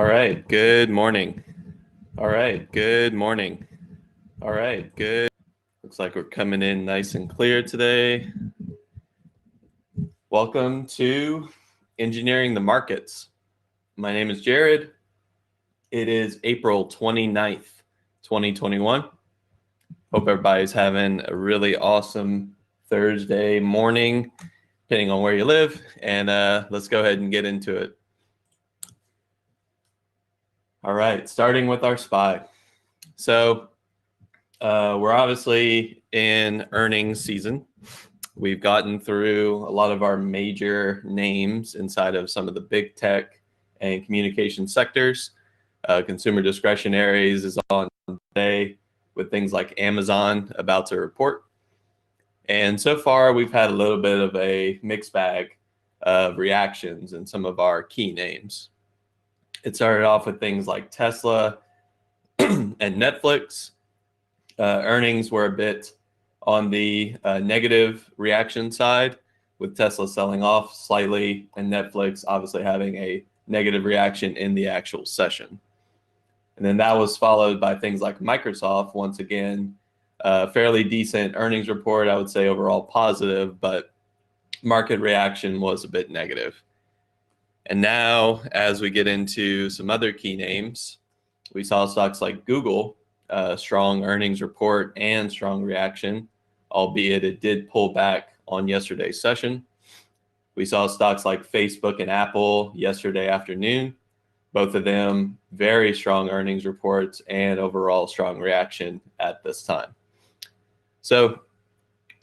All right, good morning. All right, good morning. All right, good. Looks like we're coming in nice and clear today. Welcome to Engineering the Markets. My name is Jared. It is April 29th, 2021. Hope everybody's having a really awesome Thursday morning, depending on where you live. And let's go ahead and get into it. All right, starting with our SPY. So we're obviously in earnings season. We've gotten through a lot of our major names inside of some of the big tech and communication sectors. Consumer discretionaries is on today with things like Amazon about to report. And so far, we've had a little bit of a mixed bag of reactions in some of our key names. It started off with things like Tesla and Netflix. Earnings were a bit on the negative reaction side, with Tesla selling off slightly and Netflix obviously having a negative reaction in the actual session. And then that was followed by things like Microsoft, once again, fairly decent earnings report, I would say overall positive, but market reaction was a bit negative. And now, as we get into some other key names, we saw stocks like Google, strong earnings report and strong reaction, albeit it did pull back on yesterday's session. We saw stocks like Facebook and Apple yesterday afternoon, both of them very strong earnings reports and overall strong reaction at this time. So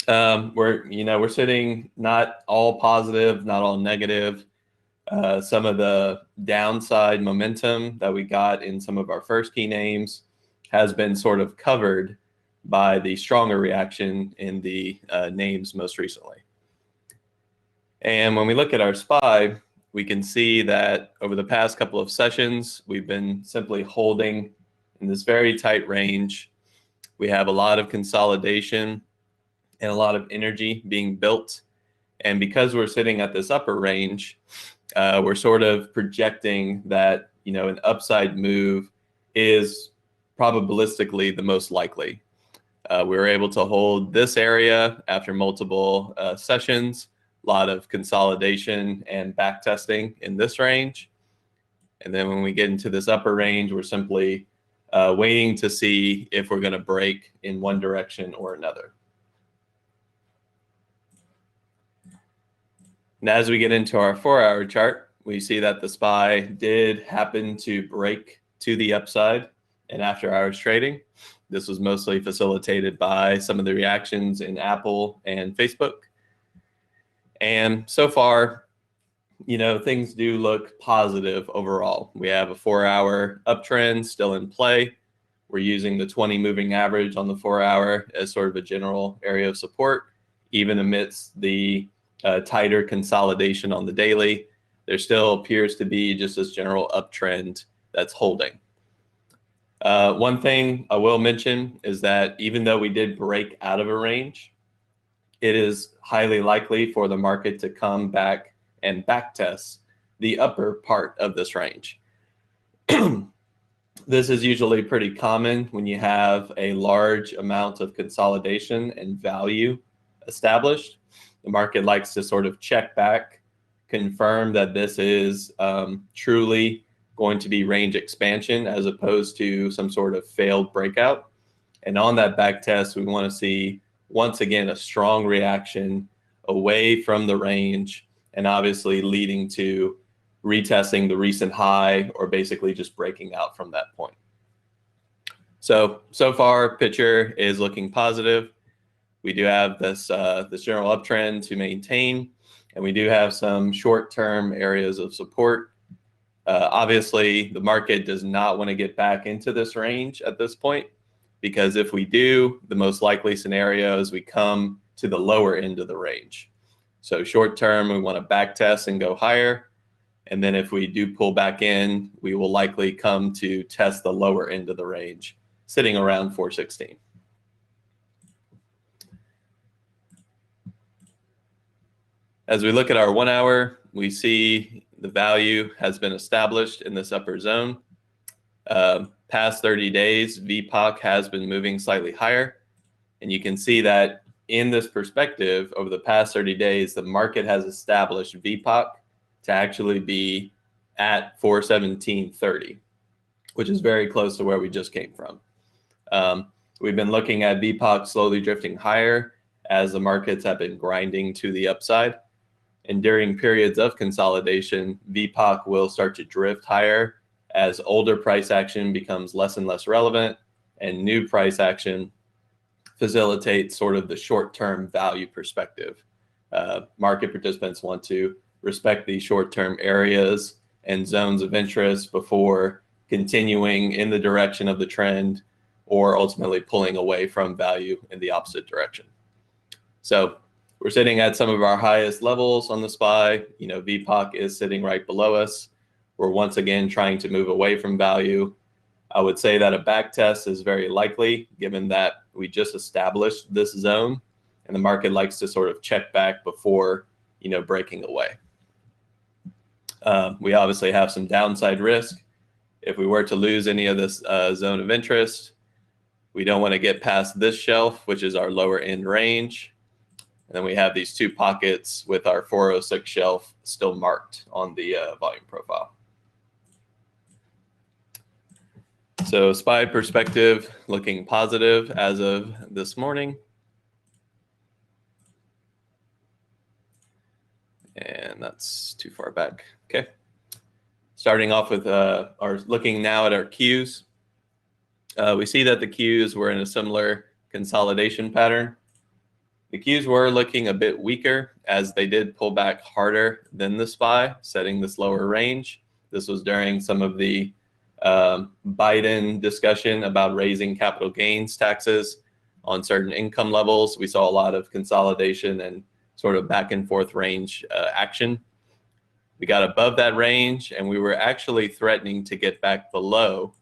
we're sitting not all positive, not all negative. Some of the downside momentum that we got in some of our first key names has been sort of covered by the stronger reaction in the names most recently. And when we look at our SPY, we can see that over the past couple of sessions, we've been simply holding in this very tight range. We have a lot of consolidation and a lot of energy being built. And because we're sitting at this upper range, we're sort of projecting that, an upside move is probabilistically the most likely. We were able to hold this area after multiple sessions, a lot of consolidation and back testing in this range. And then when we get into this upper range, we're simply waiting to see if we're going to break in one direction or another. And as we get into our 4-hour chart, we see that the SPY did happen to break to the upside in after hours trading. This was mostly facilitated by some of the reactions in Apple and Facebook. And so far, things do look positive overall. We have a 4-hour uptrend still in play. We're using the 20 moving average on the 4-hour as sort of a general area of support, even amidst the tighter consolidation on the daily. There still appears to be just this general uptrend that's holding. One thing I will mention is that even though we did break out of a range, it is highly likely for the market to come back and backtest the upper part of this range. This is usually pretty common when you have a large amount of consolidation and value established. The market likes to sort of check back, confirm that this is truly going to be range expansion as opposed to some sort of failed breakout. And on that back test, we want to see, once again, a strong reaction away from the range and obviously leading to retesting the recent high or basically just breaking out from that point. So far, picture is looking positive. We do have this general uptrend to maintain, and we do have some short-term areas of support. Obviously, the market does not want to get back into this range at this point, because if we do, the most likely scenario is we come to the lower end of the range. So short-term, we want to back test and go higher. And then if we do pull back in, we will likely come to test the lower end of the range, sitting around 416. As we look at our 1 hour, we see the value has been established in this upper zone. Past 30 days, VPOC has been moving slightly higher. And you can see that in this perspective, over the past 30 days, the market has established VPOC to actually be at 417.30, which is very close to where we just came from. We've been looking at VPOC slowly drifting higher as the markets have been grinding to the upside. And during periods of consolidation, VPOC will start to drift higher as older price action becomes less and less relevant, and new price action facilitates sort of the short-term value perspective. Market participants want to respect these short-term areas and zones of interest before continuing in the direction of the trend or ultimately pulling away from value in the opposite direction. So we're sitting at some of our highest levels on the SPY. VPOC is sitting right below us. We're once again trying to move away from value. I would say that a back test is very likely, given that we just established this zone and the market likes to sort of check back before, breaking away. We obviously have some downside risk. If we were to lose any of this zone of interest, we don't want to get past this shelf, which is our lower end range. And then we have these two pockets with our 406 shelf still marked on the volume profile. So SPY perspective looking positive as of this morning. And that's too far back. Okay. Starting off with looking now at our Qs. We see that the Qs were in a similar consolidation pattern. The Qs were looking a bit weaker as they did pull back harder than the SPY, setting this lower range. This was during some of the Biden discussion about raising capital gains taxes on certain income levels. We saw a lot of consolidation and sort of back and forth range action. We got above that range and we were actually threatening to get back below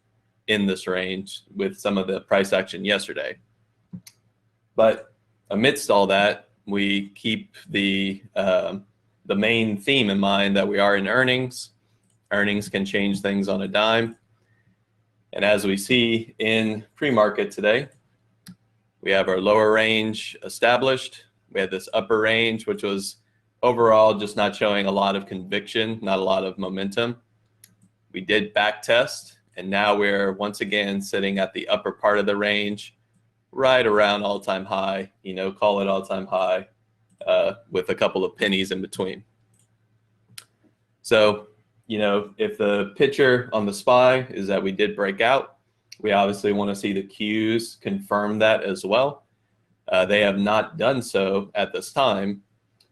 in this range with some of the price action yesterday. But amidst all that, we keep the main theme in mind that we are in earnings. Earnings can change things on a dime. And as we see in pre-market today, we have our lower range established. We had this upper range, which was overall just not showing a lot of conviction, not a lot of momentum. We did back test, and now we're once again sitting at the upper part of the range, right around all-time high, call it all-time high with a couple of pennies in between. So, if the picture on the SPY is that we did break out, we obviously want to see the Qs confirm that as well. They have not done so at this time.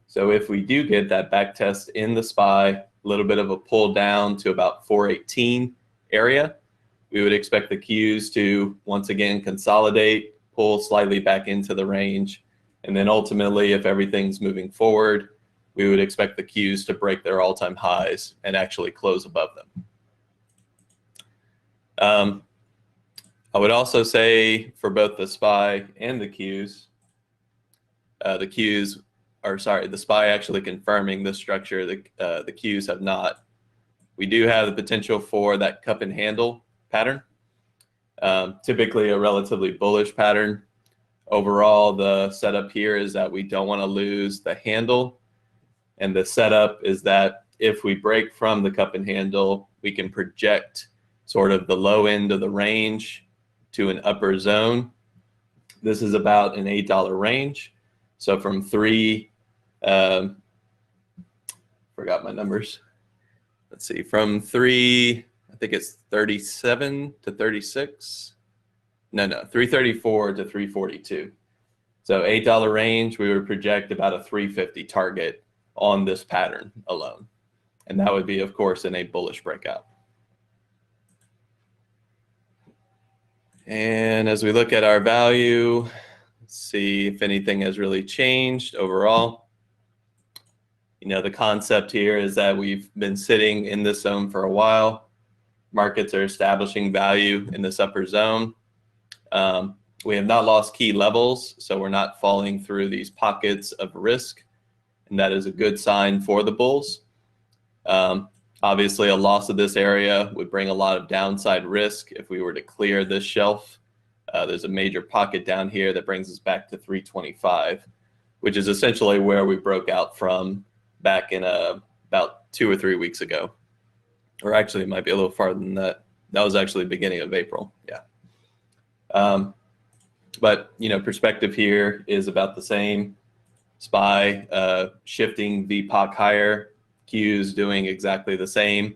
So if we do get that back test in the SPY, a little bit of a pull down to about 418 area, we would expect the Qs to once again consolidate, pull slightly back into the range. And then ultimately, if everything's moving forward, we would expect the Qs to break their all-time highs and actually close above them. I would also say for both the SPY and the Qs, the SPY actually confirming this structure, the Qs have not. We do have the potential for that cup and handle pattern, typically a relatively bullish pattern. Overall, the setup here is that we don't want to lose the handle. And the setup is that if we break from the cup and handle, we can project sort of the low end of the range to an upper zone. This is about an $8 range. So from forgot my numbers. Let's see, from I think it's 37 to 36. No, 334 to 342. So $8 range, we would project about a 350 target on this pattern alone. And that would be, of course, in a bullish breakout. And as we look at our value, let's see if anything has really changed overall. The concept here is that we've been sitting in this zone for a while. Markets are establishing value in this upper zone. We have not lost key levels, so we're not falling through these pockets of risk. And that is a good sign for the bulls. Obviously, a loss of this area would bring a lot of downside risk if we were to clear this shelf. There's a major pocket down here that brings us back to 325, which is essentially where we broke out from back in about 2 or 3 weeks ago. Or actually, it might be a little farther than that. That was actually the beginning of April. Yeah. But, perspective here is about the same. SPY shifting VPOC higher, Qs doing exactly the same.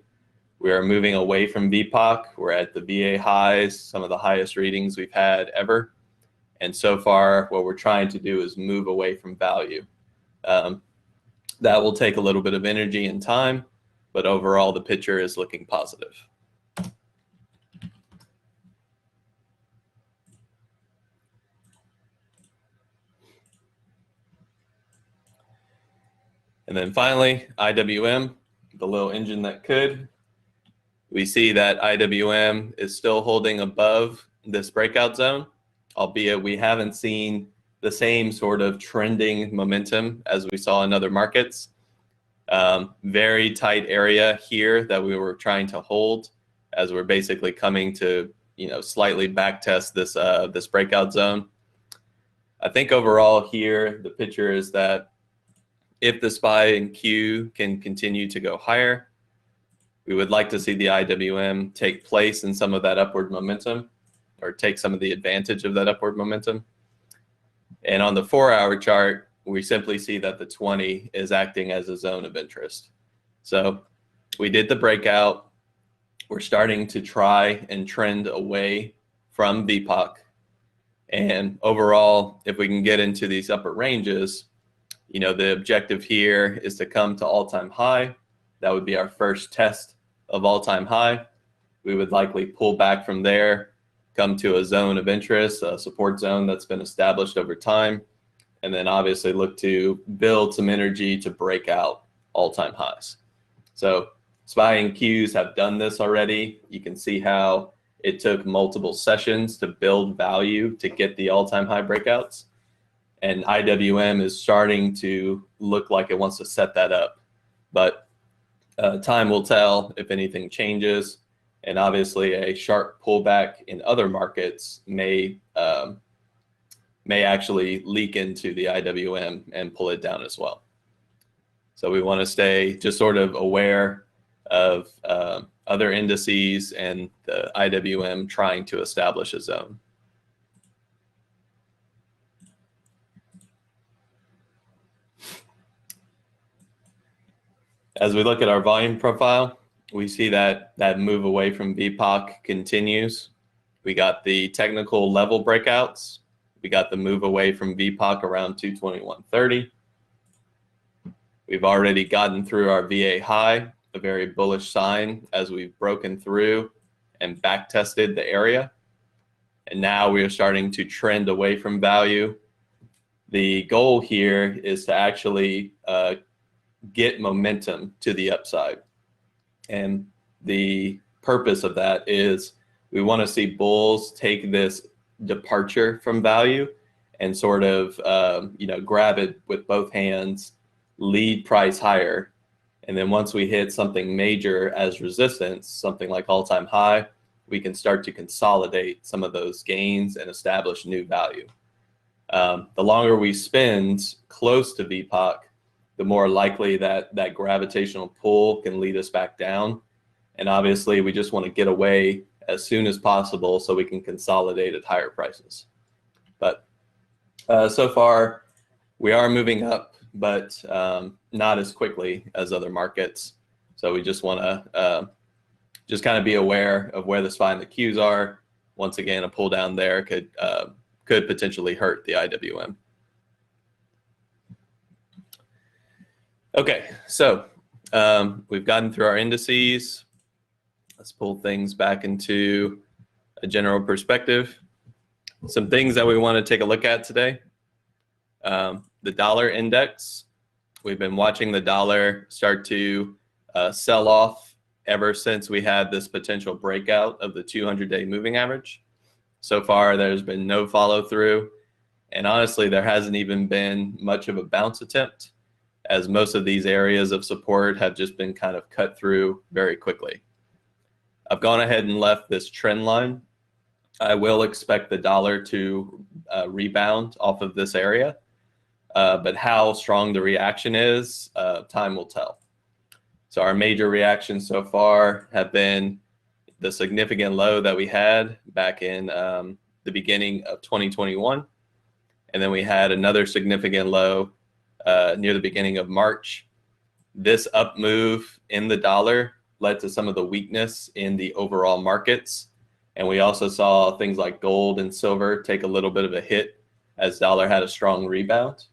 We are moving away from VPOC. We're at the VA highs, some of the highest readings we've had ever. And so far, what we're trying to do is move away from value. That will take a little bit of energy and time, but overall, the picture is looking positive. And then finally, IWM, the little engine that could. We see that IWM is still holding above this breakout zone, albeit we haven't seen the same sort of trending momentum as we saw in other markets. Very tight area here that we were trying to hold as we're basically coming to, slightly back test this breakout zone. I think overall here, the picture is that if the SPY and Q can continue to go higher, we would like to see the IWM take place in some of that upward momentum, or take some of the advantage of that upward momentum. And on the 4-hour chart, we simply see that the 20 is acting as a zone of interest. So we did the breakout. We're starting to try and trend away from VPOC. And overall, if we can get into these upper ranges, the objective here is to come to all-time high. That would be our first test of all-time high. We would likely pull back from there, come to a zone of interest, a support zone that's been established over time, and then obviously look to build some energy to break out all-time highs. So SPY and Qs have done this already. You can see how it took multiple sessions to build value to get the all-time high breakouts. And IWM is starting to look like it wants to set that up. But time will tell if anything changes. And obviously a sharp pullback in other markets may actually leak into the IWM and pull it down as well. So we want to stay just sort of aware of other indices and the IWM trying to establish a zone. As we look at our volume profile, we see that move away from VPOC continues. We got the technical level breakouts. We got the move away from VPOC around 221.30. We've already gotten through our VA high, a very bullish sign as we've broken through and back tested the area. And now we are starting to trend away from value. The goal here is to actually get momentum to the upside. And the purpose of that is we want to see bulls take this departure from value and sort of grab it with both hands, lead price higher. And then once we hit something major as resistance, something like all-time high, we can start to consolidate some of those gains and establish new value. The longer we spend close to VPOC, the more likely that gravitational pull can lead us back down. And obviously, we just want to get away as soon as possible so we can consolidate at higher prices. But so far, we are moving up, but not as quickly as other markets. So we just want to just kind of be aware of where the SPY and the Qs are. Once again, a pull down there could potentially hurt the IWM. Okay, so we've gotten through our indices. Let's pull things back into a general perspective. Some things that we want to take a look at today. The dollar index. We've been watching the dollar start to sell off ever since we had this potential breakout of the 200-day moving average. So far, there's been no follow through. And honestly, there hasn't even been much of a bounce attempt. as most of these areas of support have just been kind of cut through very quickly. I've gone ahead and left this trend line. I will expect the dollar to rebound off of this area, but how strong the reaction is, time will tell. So our major reactions so far have been the significant low that we had back in the beginning of 2021. And then we had another significant low near the beginning of March. This up move in the dollar led to some of the weakness in the overall markets. And we also saw things like gold and silver take a little bit of a hit as dollar had a strong rebound.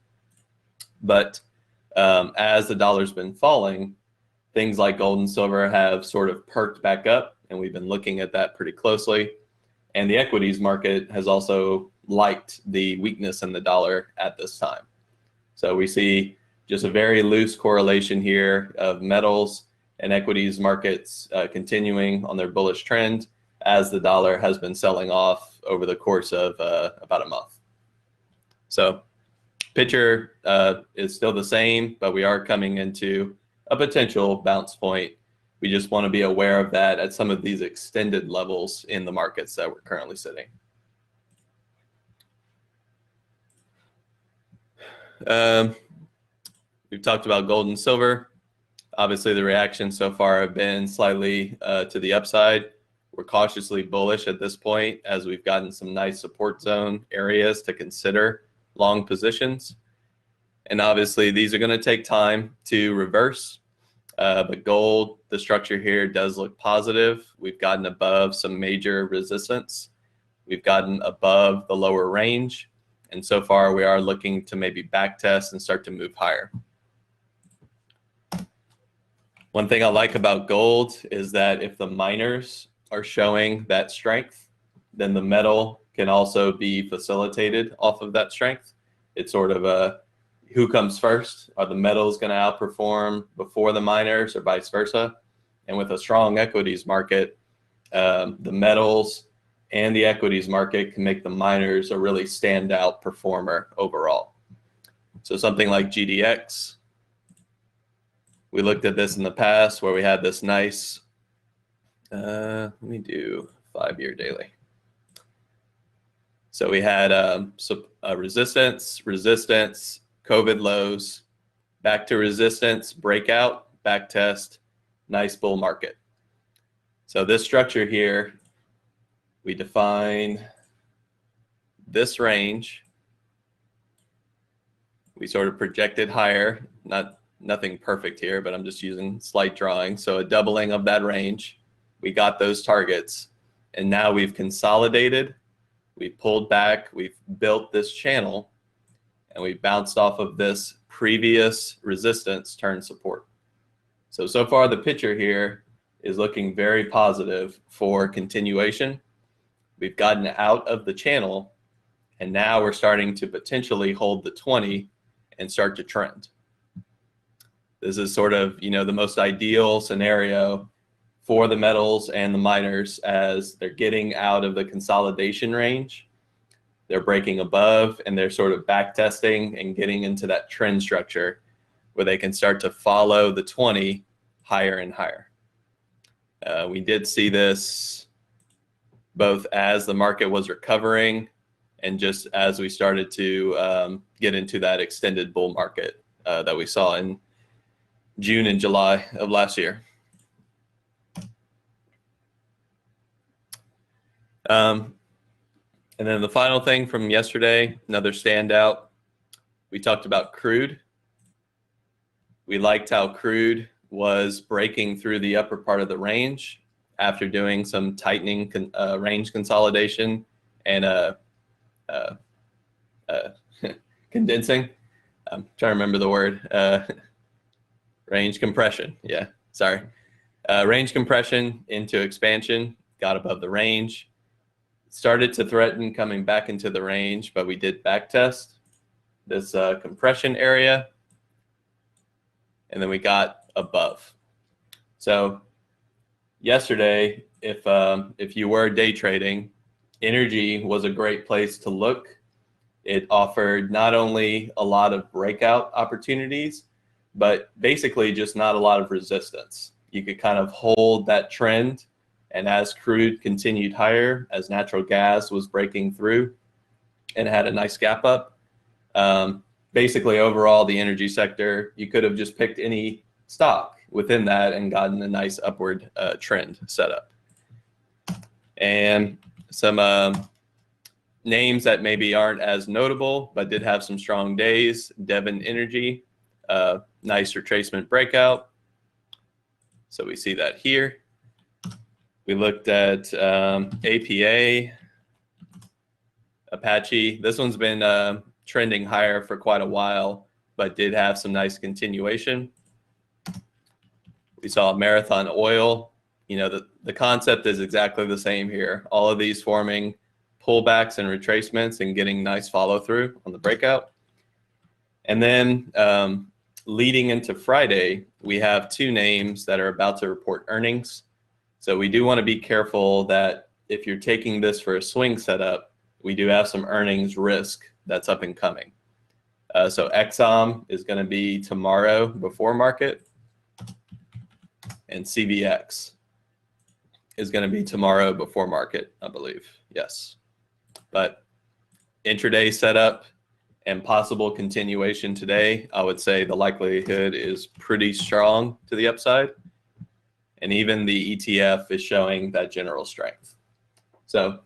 But as the dollar's been falling, things like gold and silver have sort of perked back up, and we've been looking at that pretty closely. And the equities market has also liked the weakness in the dollar at this time. So we see just a very loose correlation here of metals and equities markets continuing on their bullish trend as the dollar has been selling off over the course of about a month. So picture is still the same, but we are coming into a potential bounce point. We just want to be aware of that at some of these extended levels in the markets that we're currently sitting. We've talked about gold and silver. Obviously, the reactions so far have been slightly to the upside. We're cautiously bullish at this point as we've gotten some nice support zone areas to consider long positions. And obviously, these are going to take time to reverse. But gold, the structure here does look positive. We've gotten above some major resistance. We've gotten above the lower range. And so far, we are looking to maybe back test and start to move higher. One thing I like about gold is that if the miners are showing that strength, then the metal can also be facilitated off of that strength. It's sort of a who comes first? Are the metals going to outperform before the miners or vice versa? And with a strong equities market, the metals and the equities market can make the miners a really standout performer overall. So something like GDX, we looked at this in the past where we had this nice, let me do 5-year daily. So we had resistance, COVID lows, back to resistance, breakout, back test, nice bull market. So this structure here, we define this range. We sort of projected higher, nothing perfect here, but I'm just using slight drawing. So a doubling of that range, we got those targets, and now we've consolidated, we've pulled back, we've built this channel, and we bounced off of this previous resistance turn support. So far the picture here is looking very positive for continuation. We've gotten out of the channel, and now we're starting to potentially hold the 20 and start to trend. This is sort of, the most ideal scenario for the metals and the miners as they're getting out of the consolidation range. They're breaking above and they're sort of back testing and getting into that trend structure where they can start to follow the 20 higher and higher. We did see this both as the market was recovering and just as we started to get into that extended bull market that we saw in June and July of last year. And then the final thing from yesterday, another standout, we talked about crude. We liked how crude was breaking through the upper part of the range after doing some tightening range consolidation and condensing. I'm trying to remember the word. Range compression. Yeah, sorry. Range compression into expansion, got above the range. Started to threaten coming back into the range, but we did back test this compression area, and then we got above. So yesterday, if you were day trading, energy was a great place to look. It offered not only a lot of breakout opportunities, but basically just not a lot of resistance. You could kind of hold that trend, and as crude continued higher, as natural gas was breaking through and had a nice gap up, basically overall the energy sector, you could have just picked any stock within that and gotten a nice upward trend set up. And some names that maybe aren't as notable but did have some strong days: Devon Energy, nice retracement breakout. So we see that here. We looked at APA, Apache. This one's been trending higher for quite a while, but did have some nice continuation. We saw Marathon Oil. You know, the concept is exactly the same here. All of these forming pullbacks and retracements and getting nice follow through on the breakout. And then leading into Friday, we have two names that are about to report earnings. So we do want to be careful that if you're taking this for a swing setup, we do have some earnings risk that's up and coming. So Exxon is going to be tomorrow before market, and CVX is going to be tomorrow before market, I believe. Yes. But intraday setup and possible continuation today, I would say the likelihood is pretty strong to the upside. And even the ETF is showing that general strength. So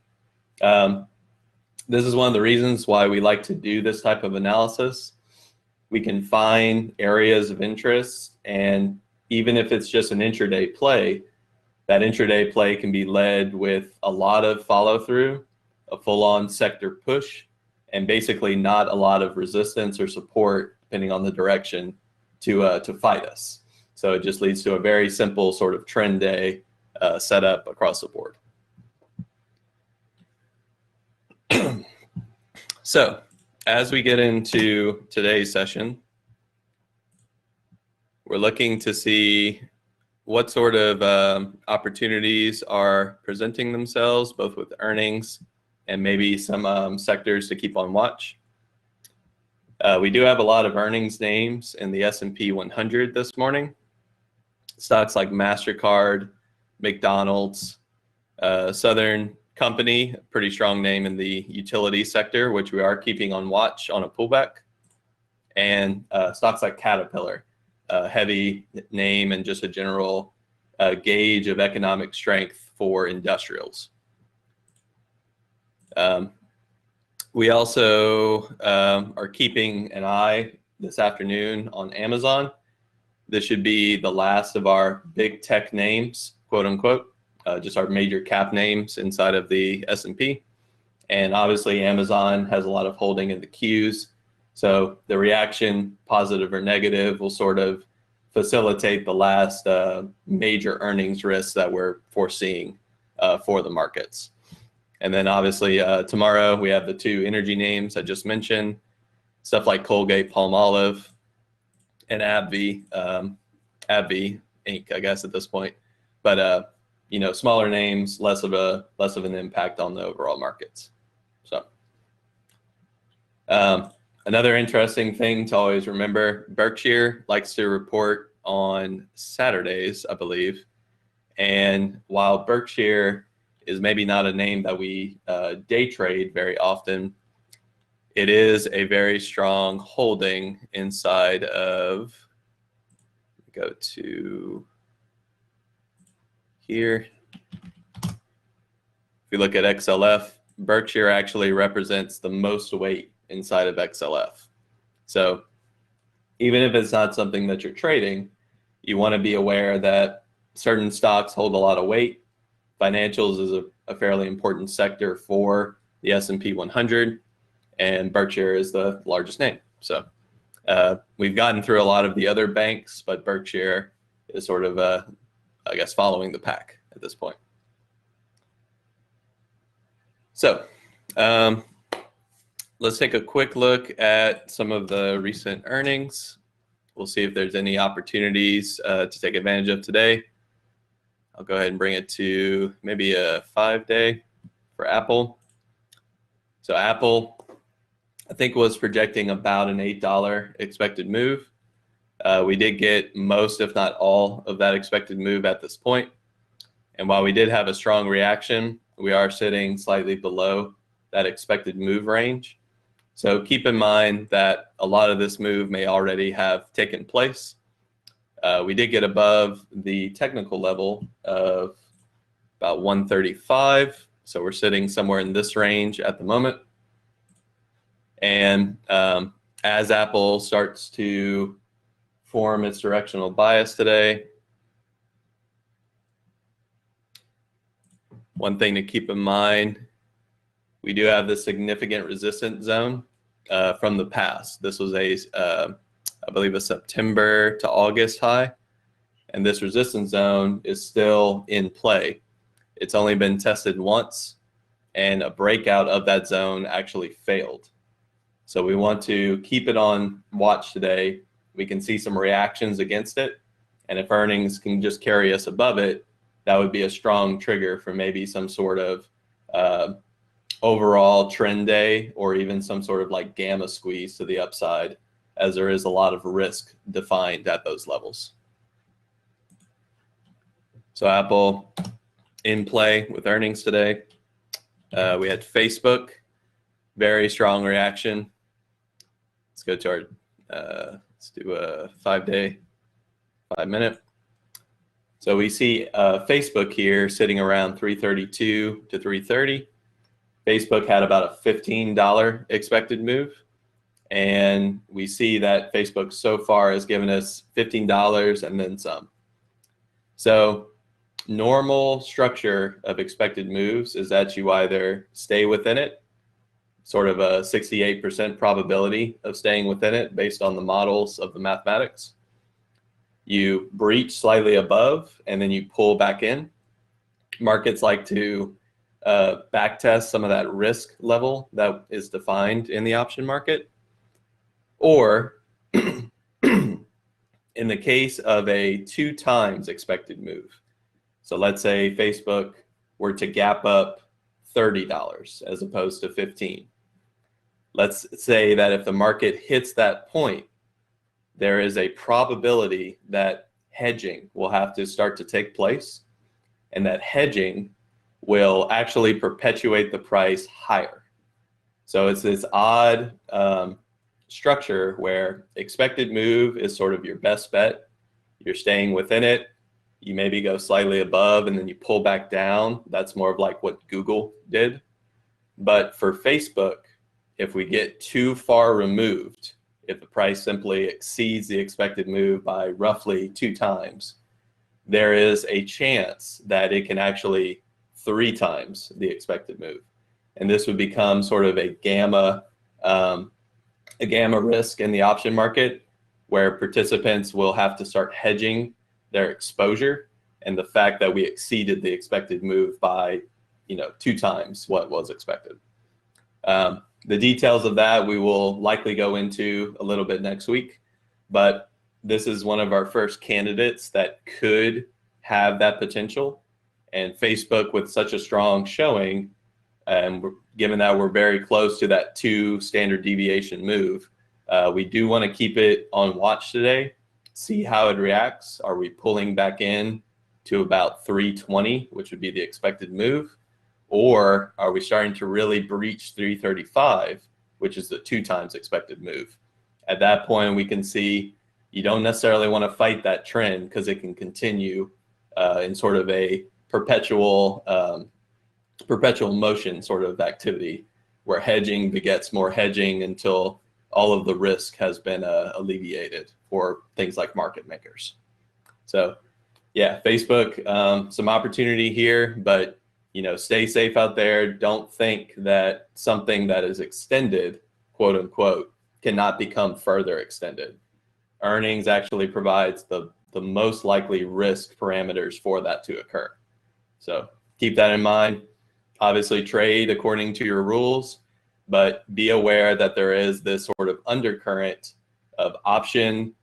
this is one of the reasons why we like to do this type of analysis. We can find areas of interest, and even if it's just an intraday play, that intraday play can be led with a lot of follow through, a full-on sector push, and basically not a lot of resistance or support, depending on the direction, to fight us. So it just leads to a very simple sort of trend day setup across the board. So as we get into today's session, we're looking to see what sort of opportunities are presenting themselves, both with earnings and maybe some sectors to keep on watch. We do have a lot of earnings names in the S&P 100 this morning. Stocks like MasterCard, McDonald's, Southern Company, a pretty strong name in the utility sector, which we are keeping on watch on a pullback, and stocks like Caterpillar, a heavy name and just a general gauge of economic strength for industrials. We also are keeping an eye this afternoon on Amazon. This should be the last of our big tech names, quote unquote, just our major cap names inside of the S&P. And obviously Amazon has a lot of holding in the Qs. So the reaction, positive or negative, will sort of facilitate the last major earnings risks that we're foreseeing for the markets. And then obviously tomorrow we have the two energy names I just mentioned, stuff like Colgate, Palmolive, and AbbVie Inc., I guess at this point. But you know, smaller names, less of an impact on the overall markets. So another interesting thing to always remember: Berkshire likes to report on Saturdays, I believe. And while Berkshire is maybe not a name that we day trade very often, it is a very strong holding inside of, go to here. If you look at XLF, Berkshire actually represents the most weight inside of XLF. So even if it's not something that you're trading, you want to be aware that certain stocks hold a lot of weight. Financials is a fairly important sector for the S&P 100, and Berkshire is the largest name. So we've gotten through a lot of the other banks, but Berkshire is sort of, I guess, following the pack at this point. So let's take a quick look at some of the recent earnings. We'll see if there's any opportunities to take advantage of today. I'll go ahead and bring it to maybe a 5-day for Apple. So Apple, I think, was projecting about an $8 expected move. We did get most, if not all, of that expected move at this point. And while we did have a strong reaction, we are sitting slightly below that expected move range. So keep in mind that a lot of this move may already have taken place. We did get above the technical level of about 135. So we're sitting somewhere in this range at the moment. And as Apple starts to form its directional bias today, one thing to keep in mind, we do have this significant resistance zone from the past. This was I believe a September to August high, and this resistance zone is still in play. It's only been tested once, and a breakout of that zone actually failed. So we want to keep it on watch today. We can see some reactions against it, and if earnings can just carry us above it, that would be a strong trigger for maybe some sort of overall trend day, or even some sort of like gamma squeeze to the upside, as there is a lot of risk defined at those levels. So Apple in play with earnings today. We had Facebook, very strong reaction. Let's go to our, let's do a 5-day, 5-minute. So we see Facebook here sitting around 332 to 330. Facebook had about a $15 expected move. And we see that Facebook so far has given us $15 and then some. So normal structure of expected moves is that you either stay within it, sort of a 68% probability of staying within it based on the models of the mathematics. You breach slightly above and then you pull back in. Markets like to back test some of that risk level that is defined in the option market. Or in the case of a 2 times expected move. So let's say Facebook were to gap up $30 as opposed to 15. Let's say that if the market hits that point, there is a probability that hedging will have to start to take place, and that hedging will actually perpetuate the price higher. So it's this odd structure where expected move is sort of your best bet. You're staying within it. You maybe go slightly above and then you pull back down. That's more of like what Google did. But for Facebook, if we get too far removed, if the price simply exceeds the expected move by roughly 2 times, there is a chance that it can actually 3 times the expected move. And this would become sort of a gamma risk in the option market, where participants will have to start hedging their exposure, and the fact that we exceeded the expected move by 2 times what was expected. The details of that we will likely go into a little bit next week, but this is one of our first candidates that could have that potential. And Facebook, with such a strong showing, and given that we're very close to that 2 standard deviation move, we do want to keep it on watch today, see how it reacts. Are we pulling back in to about 320, which would be the expected move? Or are we starting to really breach 335, which is the 2 times expected move? At that point, we can see you don't necessarily want to fight that trend, because it can continue in sort of a perpetual motion sort of activity, where hedging begets more hedging until all of the risk has been alleviated for things like market makers. So yeah, Facebook, some opportunity here, but stay safe out there. Don't think that something that is extended, quote unquote, cannot become further extended. Earnings actually provides the most likely risk parameters for that to occur. So keep that in mind. Obviously trade according to your rules, but be aware that there is this sort of undercurrent of option,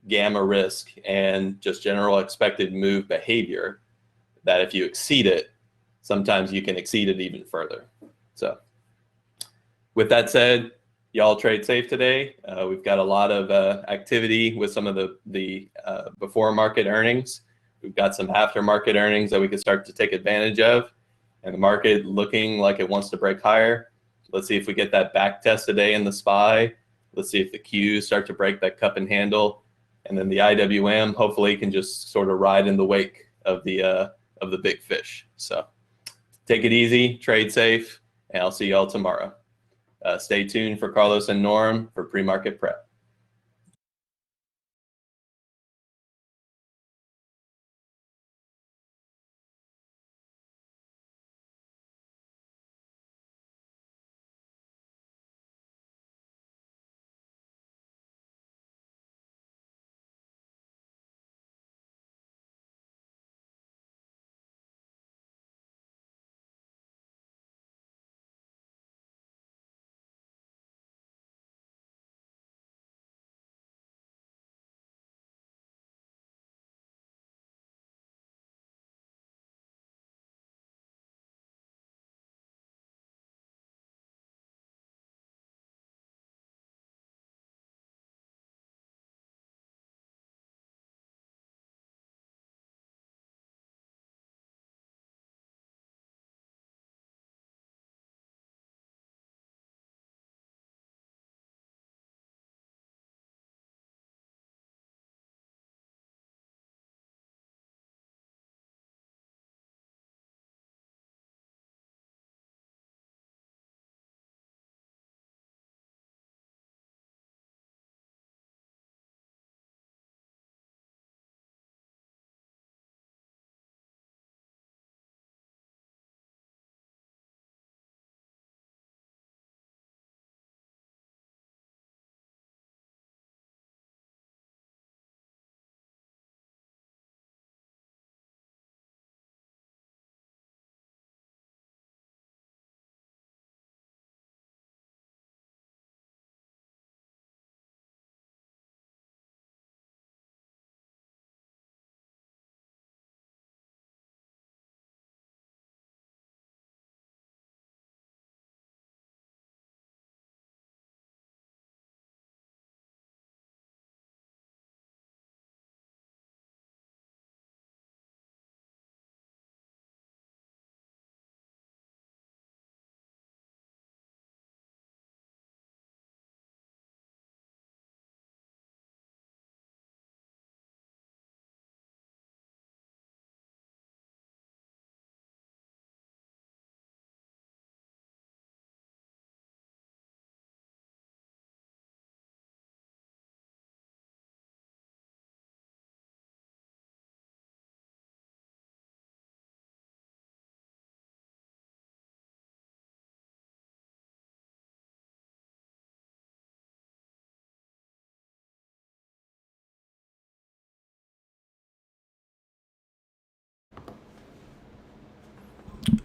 gamma risk, and just general expected move behavior that if you exceed it, sometimes you can exceed it even further. So with that said, y'all trade safe today. We've got a lot of activity with some of the before market earnings. We've got some after market earnings that we could start to take advantage of, and the market looking like it wants to break higher. Let's see if we get that back test today in the SPY. Let's see if the Qs start to break that cup and handle, and then the IWM hopefully can just sort of ride in the wake of the big fish. So take it easy, trade safe, and I'll see y'all tomorrow. Stay tuned for Carlos and Norm for pre-market prep.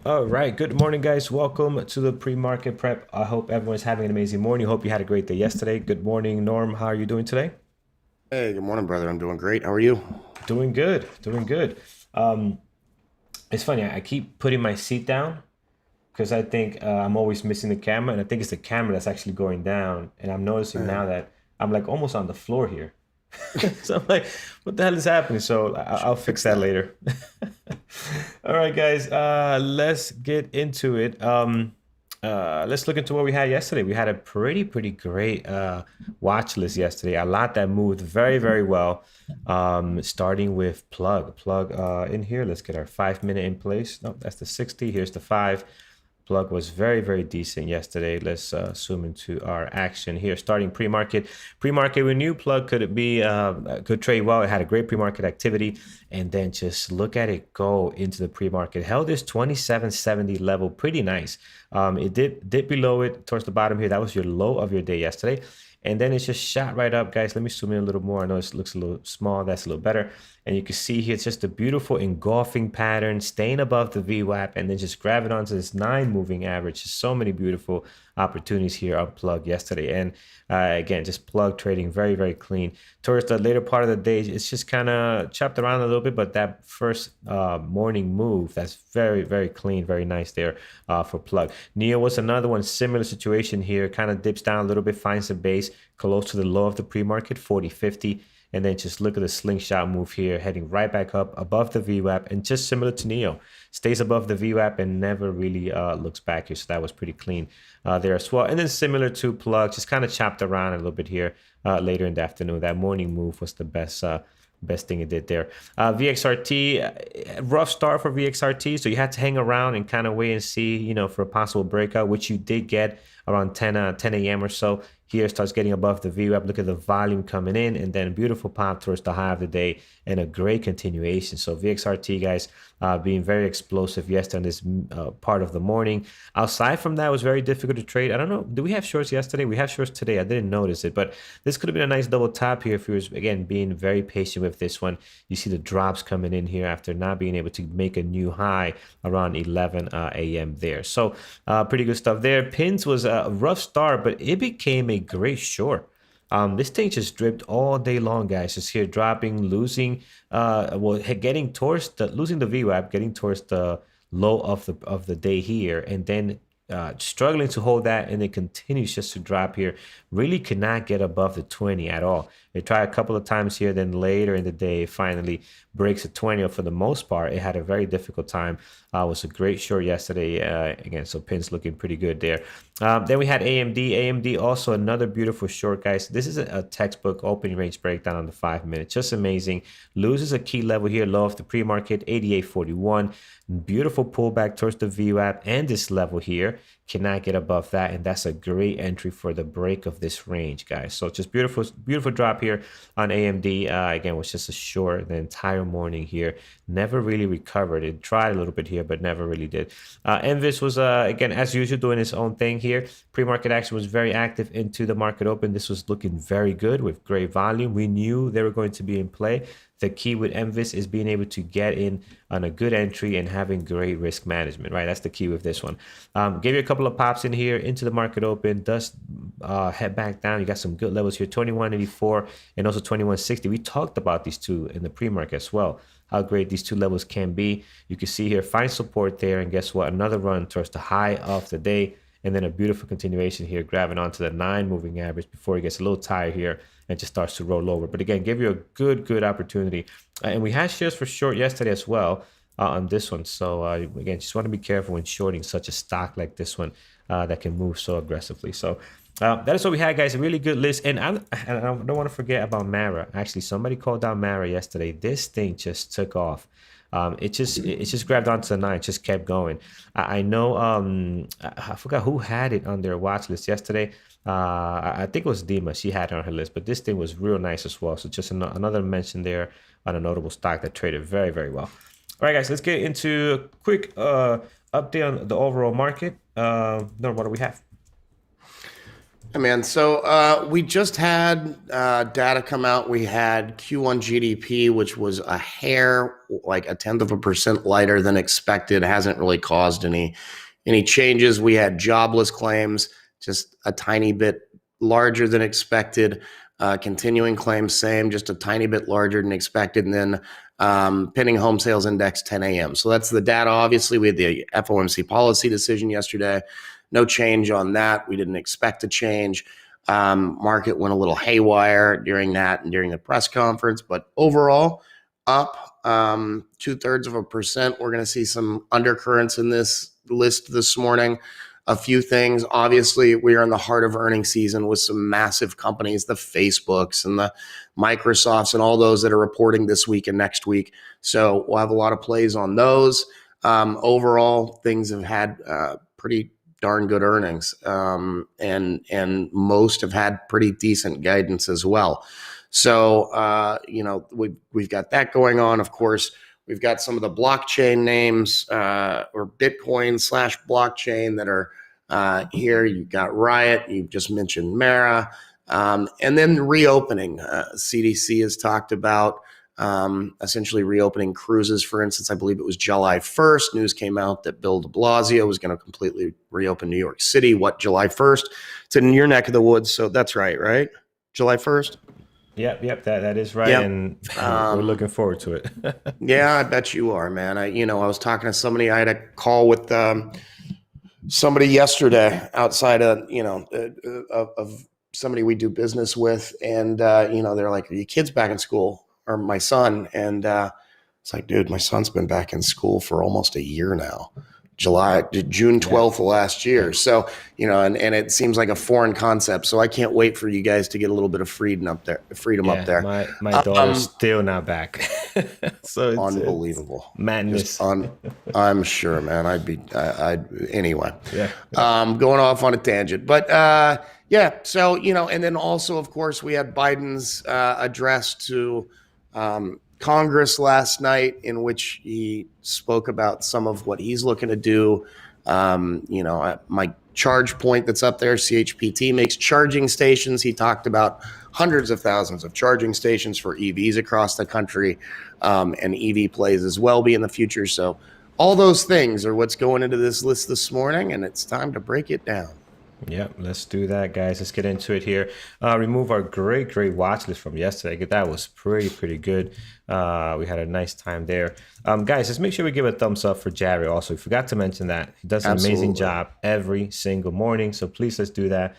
All right. Good morning, guys. Welcome to the pre-market prep. I hope everyone's having an amazing morning. Hope you had a great day yesterday. Good morning, Norm. How are you doing today? Hey, good morning, brother. I'm doing great. How are you? Doing good. Doing good. Um, it's funny. I keep putting my seat down because I think I'm always missing the camera, and I think it's the camera that's actually going down. And I'm noticing now that I'm like almost on the floor here. So I'm like, what the hell is happening? So I'll fix that later. All right, guys, let's get into it. Let's look into what we had yesterday. We had a pretty great watch list yesterday. A lot that moved very well. Starting with plug in here. Let's get our 5 minute in place. No, that's the 60. Here's the 5. Plug was very decent yesterday. Let's zoom into our action here. Starting pre-market. Pre-market, we knew plug could trade well. It had a great pre-market activity, and then just look at it go into the pre-market. Held this 2770 level pretty nice. It did below it towards the bottom here. That was your low of your day yesterday. And then it's just shot right up, guys. Let me zoom in a little more. I know it looks a little small. That's a little better. And you can see here, it's just a beautiful engulfing pattern, staying above the VWAP, and then just grabbing onto this 9 moving average. Just so many beautiful opportunities here on Plug yesterday. And again, just Plug trading very, very clean. Towards the later part of the day, it's just kind of chopped around a little bit, but that first morning move, that's very, very clean, very nice there for Plug. NEO was another one, similar situation here, kind of dips down a little bit, finds a base close to the low of the pre-market, 40.50. And then just look at the slingshot move here, heading right back up above the VWAP, and just similar to NEO, stays above the VWAP and never really looks back here. So that was pretty clean there as well. And then similar to Plug, just kind of chopped around a little bit here later in the afternoon. That morning move was the best thing it did there. VXRT, rough start for VXRT. So you had to hang around and kind of wait and see, for a possible breakout, which you did get around 10 a.m. or so. Here starts getting above the VWAP. Look at the volume coming in, and then a beautiful pop towards the high of the day and a great continuation. So VXRT, guys, being very explosive yesterday on this part of the morning. Outside from that, it was very difficult to trade. I don't know. Do we have shorts yesterday? We have shorts today. I didn't notice it, but this could have been a nice double top here if you was, again, being very patient with this one. You see the drops coming in here after not being able to make a new high around 11 a.m. there. So pretty good stuff there. Pins was a rough start, but it became a great short. This thing just dripped all day long, guys. Just here dropping, losing, getting towards losing the VWAP, getting towards the low of the day here, and then struggling to hold that, and it continues just to drop here. Really could not get above the 20 at all. They tried a couple of times here, then later in the day, finally breaks a 20. For the most part, it had a very difficult time. It was a great short yesterday. Again, so pins looking pretty good there. Then we had AMD. AMD also another beautiful short, guys. This is a textbook opening range breakdown on the 5 minute. Just amazing. Loses a key level here, low of the pre-market, 88.41. Beautiful pullback towards the VWAP and this level here. Cannot get above that, and that's a great entry for the break of this range, guys. So just beautiful drop here on AMD. Again, was just a short the entire morning here. Never really recovered. It tried a little bit here, but never really did. Envis was, again, as usual, doing its own thing here. Pre-market action was very active into the market open. This was looking very good with great volume. We knew they were going to be in play. The key with Envis is being able to get in on a good entry and having great risk management, right? That's the key with this one. Gave you a couple of pops in here into the market open. Does head back down. You got some good levels here, 21.84 and also 21.60. We talked about these two in the pre-market as well, how great these two levels can be. You can see here, find support there, and guess what? Another run towards the high of the day, and then a beautiful continuation here, grabbing onto the 9 moving average before it gets a little tired here and just starts to roll over. But again, give you a good opportunity. And we had shares for short yesterday as well on this one. So again, just want to be careful when shorting such a stock like this one that can move so aggressively. So that is what we had, guys. A really good list. And I don't want to forget about Mara. Actually, somebody called out Mara yesterday. This thing just took off. It just grabbed onto the 9, just kept going. I know I forgot who had it on their watch list yesterday. I think it was Dima. She had it on her list, but this thing was real nice as well. So just another mention there on a notable stock that traded very, very well. All right, guys, let's get into a quick update on the overall market. What do we have? Hey man, so we just had data come out. We had Q1 GDP, which was a hair, like 0.1% lighter than expected. Hasn't really caused any changes. We had jobless claims, just a tiny bit larger than expected. Continuing claims, same, just a tiny bit larger than expected. And then pending home sales index, 10 a.m. So that's the data. Obviously, we had the FOMC policy decision yesterday. No change on that. We didn't expect a change. Market went a little haywire during that and during the press conference, but overall up 0.2%. We're going to see some undercurrents in this list this morning. A few things. Obviously, we are in the heart of earnings season with some massive companies, the Facebooks and the Microsofts and all those that are reporting this week and next week. So we'll have a lot of plays on those. Overall, things have had pretty darn good earnings, and most have had pretty decent guidance as well. So we've got that going on. Of course, we've got some of the blockchain names or Bitcoin/blockchain that are here. You've got Riot. You've just mentioned Mara, and then reopening. CDC has talked about essentially reopening cruises. For instance, I believe it was July 1st. News came out that Bill de Blasio was going to completely reopen New York City. What, July 1st? It's in your neck of the woods, so that's right? July 1st? Yep, that is right, Yep. and we're looking forward to it. Yeah, I bet you are, man. I was talking to somebody. I had a call with somebody yesterday outside of of somebody we do business with, and they're like, "Are your kids back in school?" Or my son, and it's like, dude, my son's been back in school for almost a year now. June 12th of last year. So, and it seems like a foreign concept. So I can't wait for you guys to get a little bit of freedom up there. My daughter's still not back. So it's unbelievable. Madness. I'm sure, man. Anyway. Yeah. Going off on a tangent, but so, and then also, of course, we had Biden's address to Congress last night, in which he spoke about some of what he's looking to do. My charge point that's up there, CHPT makes charging stations. He talked about hundreds of thousands of charging stations for EVs across the country, and EV plays as well be in the future. So all those things are what's going into this list this morning, and it's time to break it down. Yep, let's do that, guys. Let's get into it here. Remove our great watch list from yesterday. That was pretty good. We had a nice time there. Guys, let's make sure we give a thumbs up for Jared. Also, we forgot to mention that he does an amazing job every single morning. So please, let's do that.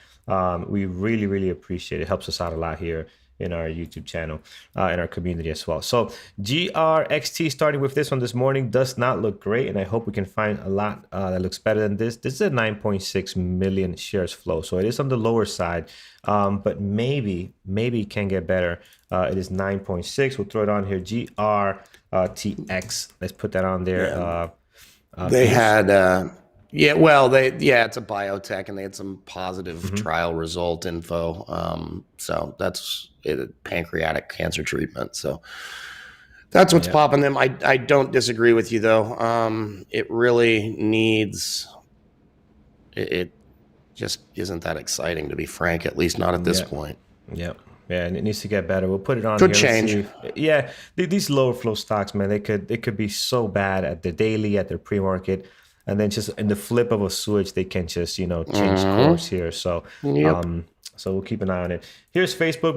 We really appreciate it. It helps us out a lot here in our YouTube channel, in our community as well. So GRXT, starting with this one this morning, does not look great, and I hope we can find a lot that looks better than this. This is a 9.6 million shares flow, so it is on the lower side, but maybe it can get better. It is 9.6. We'll throw it on here. GRTX. Let's put that on there. They had it's a biotech, and they had some positive trial result info. So that's pancreatic cancer treatment. So that's what's popping them. I don't disagree with you, though. It really needs. It just isn't that exciting, to be frank. At least not at this point. Yep. Yeah, and it needs to get better. We'll put it on. Could here. change. Yeah, these lower flow stocks, man, they could be so bad at the daily, at their pre-market. And then just in the flip of a switch, they can just, change course here. So, so we'll keep an eye on it. Here's Facebook.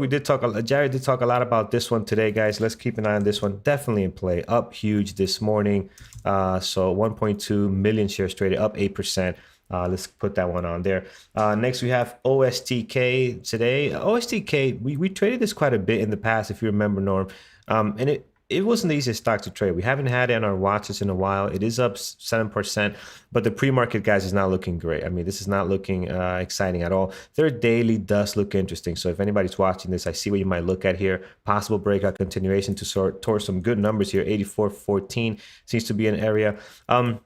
Jared did talk a lot about this one today, guys. Let's keep an eye on this one. Definitely in play. Up huge this morning. So 1.2 million shares traded, up 8%. Let's put that one on there. Next, we have OSTK today. OSTK, we traded this quite a bit in the past, if you remember, Norm. And it wasn't the easiest stock to trade. We haven't had it on our watches in a while. It is up 7%, but the pre-market, guys, is not looking great. I mean, this is not looking exciting at all. Their daily does look interesting. So if anybody's watching this, I see what you might look at here. Possible breakout continuation to sort towards some good numbers here. 84.14 seems to be an area. I'm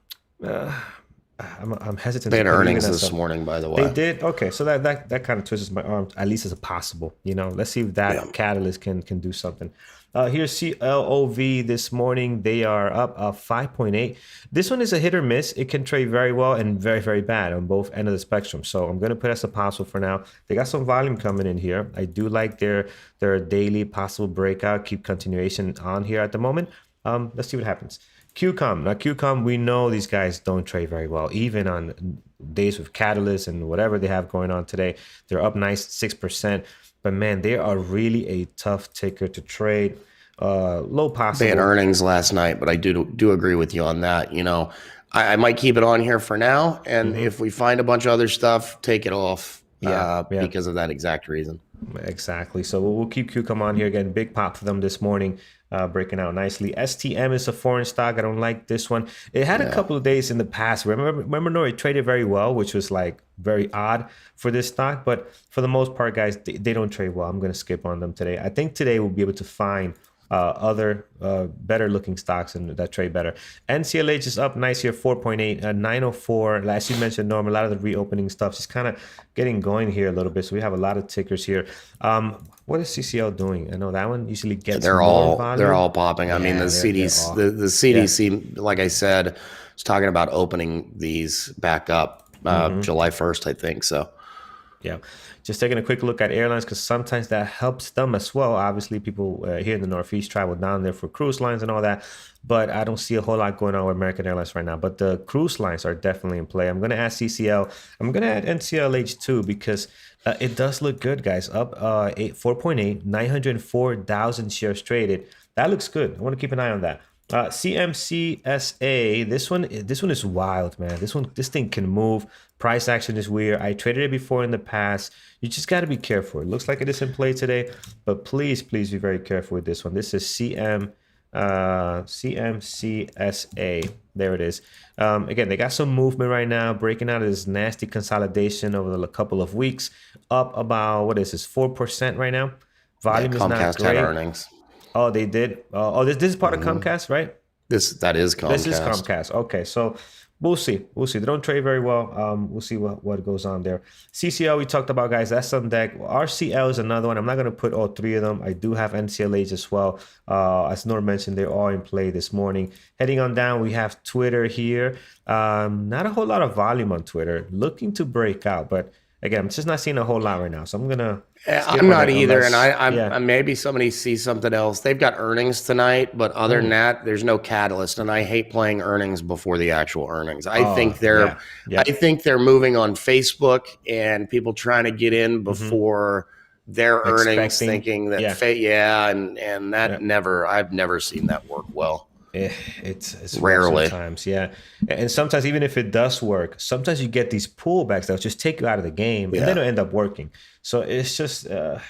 hesitant. They had earnings this morning, by the way. They did? Okay, so that kind of twists my arm, at least as a possible. Let's see if that catalyst can do something. Here's CLOV this morning. They are up 5.8. This one is a hit or miss. It can trade very well and very, very bad on both ends of the spectrum. So I'm going to put as a possible for now. They got some volume coming in here. I do like their daily possible breakout. Keep continuation on here at the moment. Let's see what happens. QCOM. Now, QCOM, we know these guys don't trade very well, even on days with catalysts and whatever they have going on today. They're up nice 6%. But, man, they are really a tough ticker to trade. Low possible. They had earnings last night, but I do agree with you on that. I might keep it on here for now. And if we find a bunch of other stuff, take it off because of that exact reason. Exactly. So we'll keep QCOM on here again. Big pop for them this morning. Breaking out nicely. STM is a foreign stock. I don't like this one. It had a couple of days in the past. Remember, it traded very well, which was like very odd for this stock. But for the most part, guys, they don't trade well. I'm going to skip on them today. I think today we'll be able to find other better looking stocks and that trade better. NCLH is up nice here, 4.8, 904. As you mentioned, Norm, a lot of the reopening stuff is kind of getting going here a little bit. So we have a lot of tickers here. What is CCL doing? I know that one usually gets they're all popping. I mean, the CDC, like I said, is talking about opening these back up July 1st, I think. So Yeah, just taking a quick look at airlines because sometimes that helps them as well. Obviously, people here in the Northeast travel down there for cruise lines and all that, but I don't see a whole lot going on with American Airlines right now. But the cruise lines are definitely in play. I'm going to add CCL. I'm going to add NCLH too because it does look good, guys. Up 4.8, 904,000 shares traded. That looks good. I want to keep an eye on that. CMCSA, this one is wild, man. This thing can move. Price action is weird. I traded it before in the past. You just got to be careful. It looks like it is in play today, but please be very careful with this one. This is CMCSA. There it is. Again, they got some movement right now, breaking out of this nasty consolidation over a couple of weeks. Up about, what is this, 4% right now. Volume is not Comcast great. had earnings. Oh, they did. This is part of Comcast, right? That is Comcast. This is Comcast. Okay, so we'll see. They don't trade very well. We'll see what goes on there. CCL we talked about, guys. That's on deck. RCL is another one. I'm not going to put all three of them. I do have NCLH as well. As Nor mentioned, they're all in play this morning. Heading on down, we have Twitter here. Not a whole lot of volume on Twitter. Looking to break out, but again, I'm just not seeing a whole lot right now. So I'm gonna. I'm not either, and I'm maybe somebody sees something else. They've got earnings tonight, but other than that, there's no catalyst, and I hate playing earnings before the actual earnings. I think they're moving on Facebook and people trying to get in before their earnings, thinking that and that I've never seen that work well. It's rarely sometimes, and sometimes even if it does work, sometimes you get these pullbacks that'll just take you out of the game, and then it'll end up working. So it's just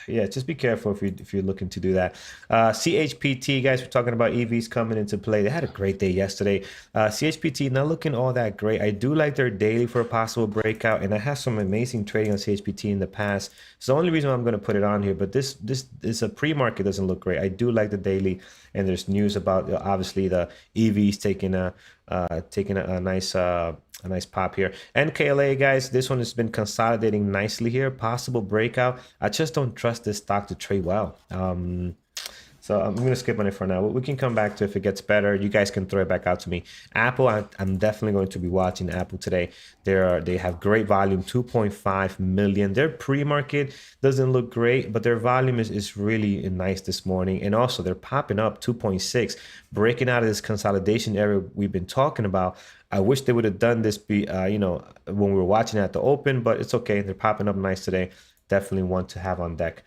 just be careful if you're looking to do that. CHPT, guys, we're talking about EVs coming into play. They had a great day yesterday. CHPT not looking all that great. I do like their daily for a possible breakout, and I have some amazing trading on CHPT in the past. It's the only reason I'm going to put it on here, but this is a pre-market, doesn't look great. I do like the daily, and there's news about obviously the EVs taking a nice pop here. NKLA, guys, this one has been consolidating nicely here. Possible breakout. I just don't trust this stock to trade well. So I'm going to skip on it for now. We can come back to it if it gets better. You guys can throw it back out to me. Apple, I'm definitely going to be watching Apple today. They have great volume, 2.5 million. Their pre-market doesn't look great, but their volume is really nice this morning. And also they're popping up 2.6, breaking out of this consolidation area we've been talking about. I wish they would have done this when we were watching at the open, but it's okay. They're popping up nice today. Definitely one to have on deck.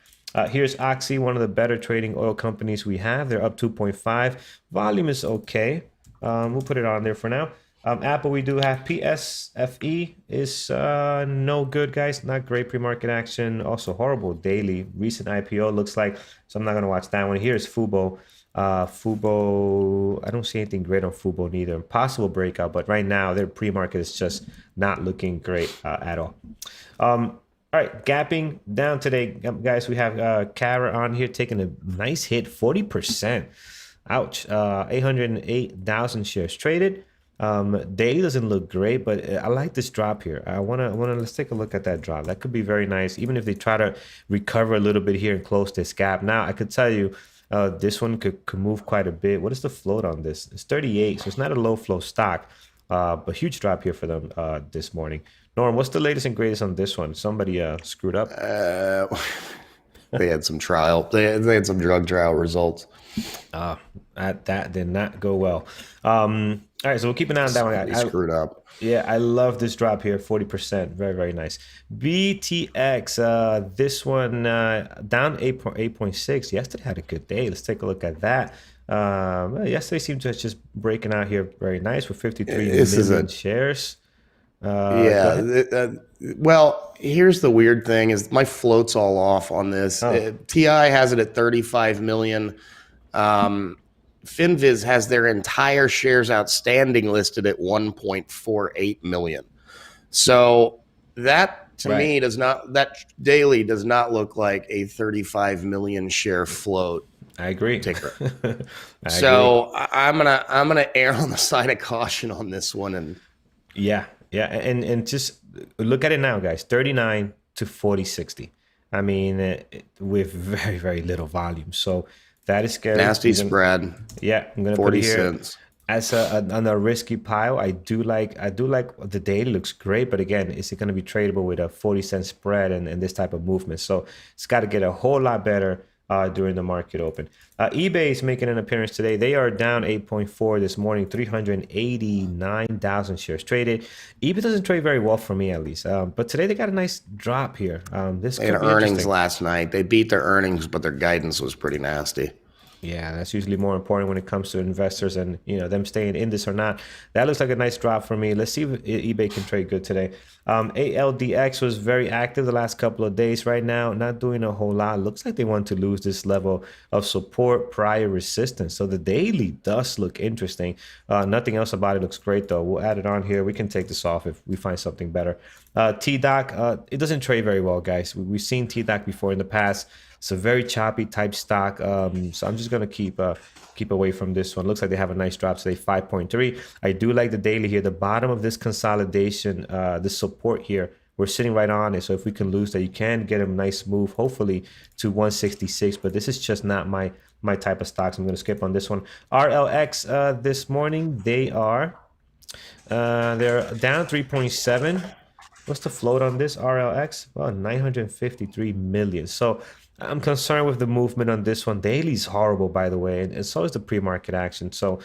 Here's Oxy, one of the better trading oil companies we have. They're up 2.5. Volume is okay. We'll put it on there for now. Apple, we do have PSFE is no good, guys. Not great pre-market action. Also horrible daily. Recent IPO looks like. So I'm not going to watch that one. Here's Fubo. Fubo, I don't see anything great on Fubo neither. Possible breakout, but right now their pre-market is just not looking great at all. All right, gapping down today, guys. We have Cara on here taking a nice hit, 40%. Ouch. 808,000 shares traded. Daily doesn't look great, but I like this drop here. Let's take a look at that drop. That could be very nice, even if they try to recover a little bit here and close this gap. Now, I could tell you, this one could move quite a bit. What is the float on this? It's 38, so it's not a low flow stock, but huge drop here for them this morning. Norm, what's the latest and greatest on this one? Somebody screwed up. They had some trial. They had some drug trial results. That did not go well. All right, so we'll keep an eye on that one. Screwed up. Yeah, I love this drop here, 40%. Very, very nice. BTX, this one down 8.6. Yesterday had a good day. Let's take a look at that. Yesterday seemed to just breaking out here very nice with 53 million shares. Well, here's the weird thing is my float's all off on this. TI has it at 35 million. FinViz has their entire shares outstanding listed at 1.48 million. So that to me that daily does not look like a 35 million share float. I agree. Ticker. I'm gonna err on the side of caution on this one. And and just look at it now, guys. 39 to 40.60. I mean, with very, very little volume. So that is scary. Nasty spread. Yeah, I'm gonna 40 put it here. cents. as on a risky pile, I do like the daily looks great, but again, is it going to be tradable with a 40-cent spread and this type of movement? So it's got to get a whole lot better during the market open. eBay is making an appearance today. They are down 8.4 this morning, 389,000 shares traded. eBay doesn't trade very well for me, at least, but today they got a nice drop here. This They could had be earnings interesting. last night. They beat their earnings, but their guidance was pretty nasty. Yeah, that's usually more important when it comes to investors and them staying in this or not. That looks like a nice drop for me. Let's see if eBay can trade good today. ALDX was very active the last couple of days. Right now, not doing a whole lot. Looks like they want to lose this level of support prior resistance. So the daily does look interesting. Nothing else about it looks great though. We'll add it on here. We can take this off if we find something better. TDOC, it doesn't trade very well, guys. We've seen TDOC before in the past. It's a very choppy type stock. So I'm just going to keep away from this one. Looks like they have a nice drop today, 5.3. I do like the daily here. The bottom of this consolidation, the support here, we're sitting right on it. So if we can lose that, you can get a nice move, hopefully to 166. But this is just not my type of stocks. I'm going to skip on this one. RLX this morning, they're down 3.7. What's the float on this RLX? Well, 953 million. So I'm concerned with the movement on this one. Daily's horrible, by the way, and so is the pre-market action. So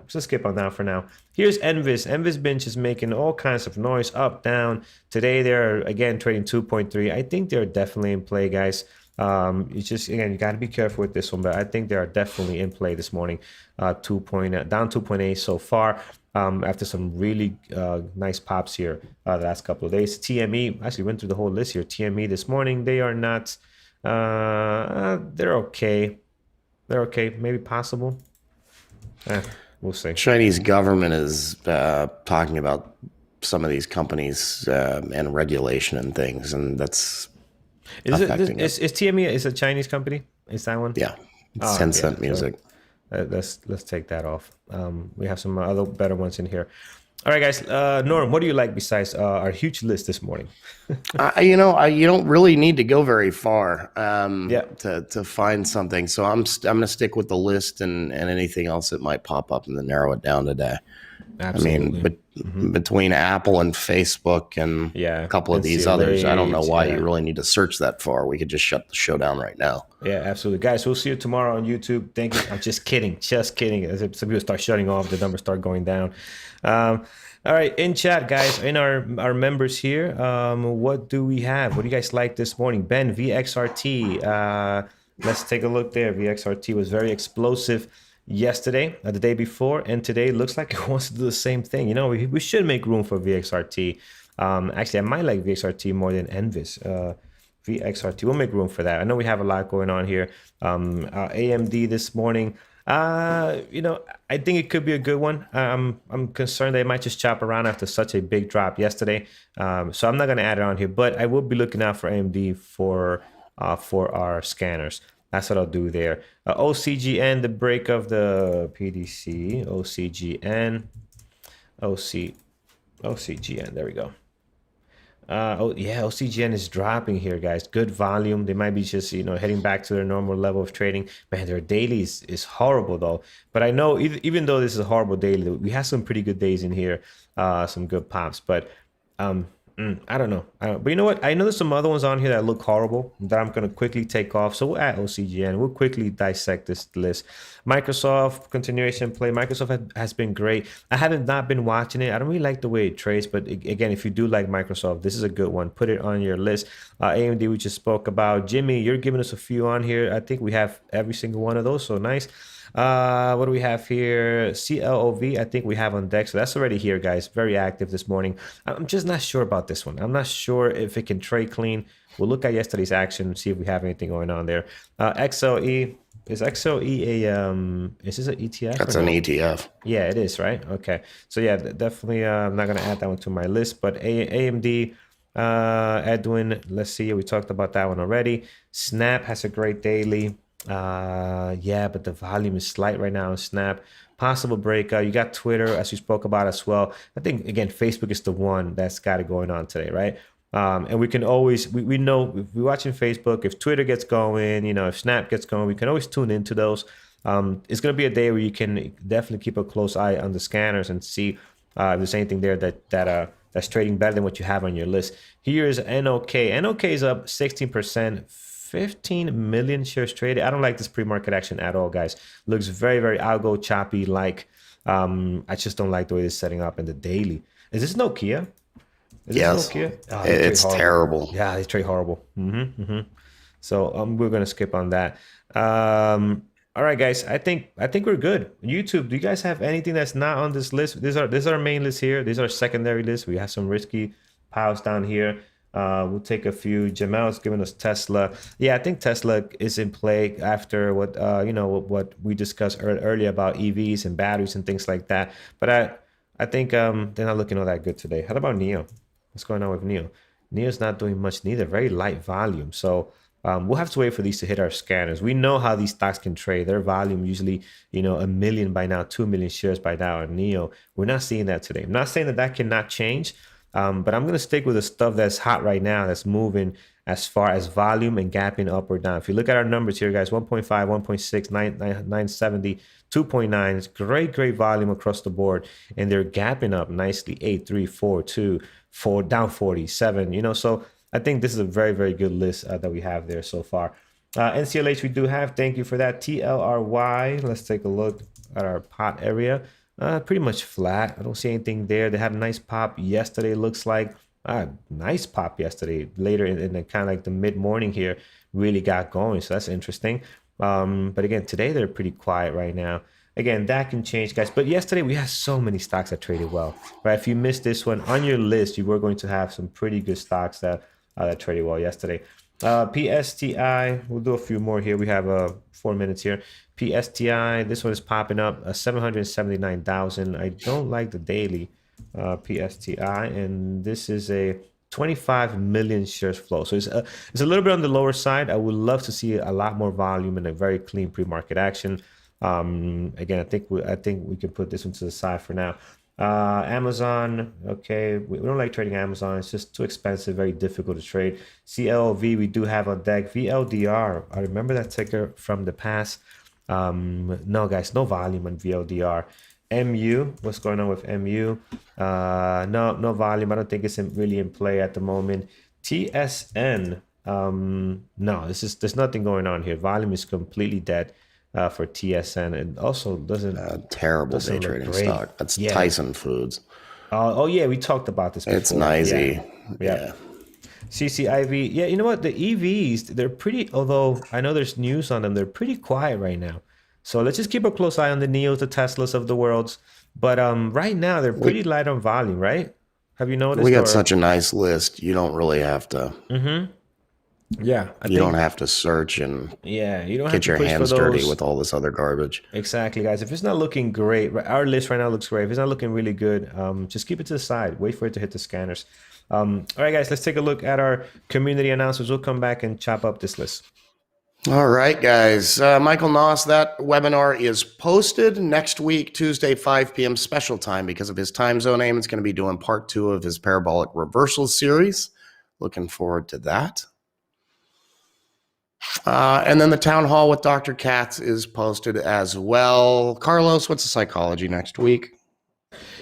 just skip on that for now. Here's Envis. Envis Bench is making all kinds of noise, up, down. Today they're again trading 2.3. I think they're definitely in play, guys. It's just, again, you got to be careful with this one, but I think they are definitely in play this morning. Down 2.8 so far. After some really nice pops here the last couple of days. TME, actually went through the whole list here. TME this morning, they are not, they're okay. They're okay, maybe possible. We'll see. Chinese government is talking about some of these companies and regulation and things, and that's affecting Is TME is a Chinese company? Is that one? Yeah, it's Tencent Music. Let's take that off. We have some other better ones in here. All right, guys. Norm, what do you like besides our huge list this morning? You don't really need to go very far to find something. So I'm going to stick with the list and anything else that might pop up and then narrow it down today. Absolutely. I mean, between Apple and Facebook and a couple of these others, I don't know why you really need to search that far. We could just shut the show down right now. Yeah, absolutely. Guys, we'll see you tomorrow on YouTube. Thank you. I'm just kidding. Just kidding. As if some people start shutting off, the numbers start going down. All right, in chat, guys, in our members here, what do we have? What do you guys like this morning? Ben, VXRT. Let's take a look there. VXRT was very explosive yesterday, the day before, and today looks like it wants to do the same thing. We should make room for VXRT. Actually, I might like VXRT more than Envis. VXRT, we'll make room for that. I know we have a lot going on here. AMD this morning. I think it could be a good one. I'm concerned they might just chop around after such a big drop yesterday. So I'm not going to add it on here, but I will be looking out for AMD for our scanners. That's what I'll do there. OCGN, the break of the PDC. OCGN, there we go. OCGN is dropping here, guys. Good volume. They might be just heading back to their normal level of trading. Man, their daily is horrible though. But I know even though this is a horrible daily, we have some pretty good days in here, some good pops. But I don't know. But you know what? I know there's some other ones on here that look horrible that I'm going to quickly take off. So we'll add OCGN. We'll quickly dissect this list. Microsoft, continuation play. Microsoft has been great. I haven't not been watching it. I don't really like the way it trades. But again, if you do like Microsoft, this is a good one. Put it on your list. AMD, we just spoke about. Jimmy, you're giving us a few on here. I think we have every single one of those. So nice. What do we have here? CLOV, I think we have on deck. So that's already here, guys. Very active this morning. I'm just not sure about this one. I'm not sure if it can trade clean. We'll look at yesterday's action, see if we have anything going on there. XLE. Is XLE is this an ETF? That's an ETF. Yeah, it is, right? Okay. So yeah, definitely I'm not going to add that one to my list. But AMD, Edwin, let's see. We talked about that one already. Snap has a great daily. But the volume is slight right now on Snap. Possible breakout. You got Twitter, as we spoke about as well. I think again, Facebook is the one that's got it going on today, right? And we can always we know if we're watching Facebook, if Twitter gets going, if Snap gets going, we can always tune into those. It's going to be a day where you can definitely keep a close eye on the scanners and see if there's anything there that's trading better than what you have on your list. Here's NOK. NOK is up 16%. 15 million shares traded. I don't like this pre-market action at all, guys. Looks very, very algo choppy like. I just don't like the way it's setting up in the daily. Is this Nokia? Yes. Nokia? Oh, it's terrible. Yeah, they trade horrible. So we're gonna skip on that. All right, guys. I think we're good. YouTube, do you guys have anything that's not on this list? This is our main list here. These are secondary lists. We have some risky piles down here. We'll take a few. Jamel's giving us Tesla. Yeah, I think Tesla is in play after what we discussed earlier about EVs and batteries and things like that. But I think they're not looking all that good today. How about NIO? What's going on with NIO? NIO's not doing much neither. Very light volume. So we'll have to wait for these to hit our scanners. We know how these stocks can trade. Their volume usually, 1 million by now, 2 million shares by now. And NIO, we're not seeing that today. I'm not saying that cannot change. But I'm going to stick with the stuff that's hot right now, that's moving as far as volume and gapping up or down. If you look at our numbers here, guys, 1.5, 1.6, 970, 2.9. It's great volume across the board. And they're gapping up nicely, 8, 3, 4, 2, 4, down 47. So I think this is a very, very good list that we have there so far. NCLH we do have. Thank you for that. TLRY. Let's take a look at our pot area. Pretty much flat. I don't see anything there. They had a nice pop yesterday, looks like. Nice pop yesterday. Later in the kind of like the mid-morning here, really got going. So that's interesting. But again, today they're pretty quiet right now. Again, that can change, guys. But yesterday we had so many stocks that traded well. Right? If you missed this one on your list, you were going to have some pretty good stocks that traded well yesterday. PSTI, we'll do a few more here. We have 4 minutes here. PSTI, this one is popping up 779,000. I don't like the daily PSTI, and this is a 25 million shares flow. So it's a little bit on the lower side. I would love to see a lot more volume and a very clean pre-market action. Again, I think we can put this one to the side for now. Amazon, okay, we don't like trading Amazon. It's just too expensive, very difficult to trade. CLV, we do have on deck. VLDR, I remember that ticker from the past. No, guys, no volume on VLDR. MU, what's going on with MU? No volume. I don't think it's really in play at the moment. TSN, no, there's nothing going on here. Volume is completely dead. For TSN, it also doesn't terrible day trading stock. That's Tyson Foods. Oh yeah, we talked about this before. It's noisy. Yeah. CCIV. Yeah, you know what? The EVs, they're pretty. Although I know there's news on them, they're pretty quiet right now. So let's just keep a close eye on the NIOs, the Teslas of the world. But right now they're pretty light on volume, right? Have you noticed? We got such a nice list. You don't really have to. Yeah, you don't have to search and you don't get have to your push hands for dirty those. with all this other garbage. Exactly, guys. If it's not looking great, our list right now looks great. If it's not looking really good, just keep it to the side. Wait for it to hit the scanners. All right, guys, let's take a look at our community announcements. We'll come back and chop up this list. All right, guys. Michael Noss, that webinar is posted next week, Tuesday, 5 p.m. special time because of his time zone aim. It's going to be doing part 2 of his parabolic reversal series. Looking forward to that. And then the town hall with Dr. Katz is posted as well. Carlos, what's the psychology next week?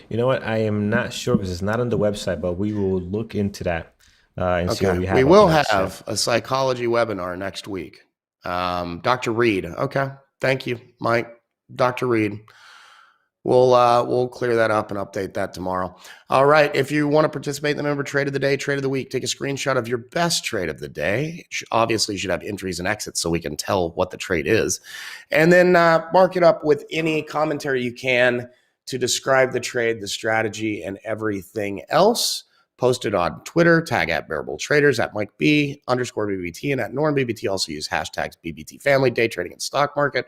You know what? I am not sure because it's not on the website, but we will look into that and see what we have. We will have a psychology webinar next week. Dr. Reed. Okay. Thank you, Mike. Dr. Reed. We'll clear that up and update that tomorrow. All right. If you want to participate in the member trade of the day, trade of the week, take a screenshot of your best trade of the day. Obviously, you should have entries and exits so we can tell what the trade is. And then mark it up with any commentary you can to describe the trade, the strategy, and everything else. Post it on Twitter, tag at Bearable Traders, at Mike B _BBT, and at Norm BBT. Also use hashtags BBT Family, Day Trading and Stock Market.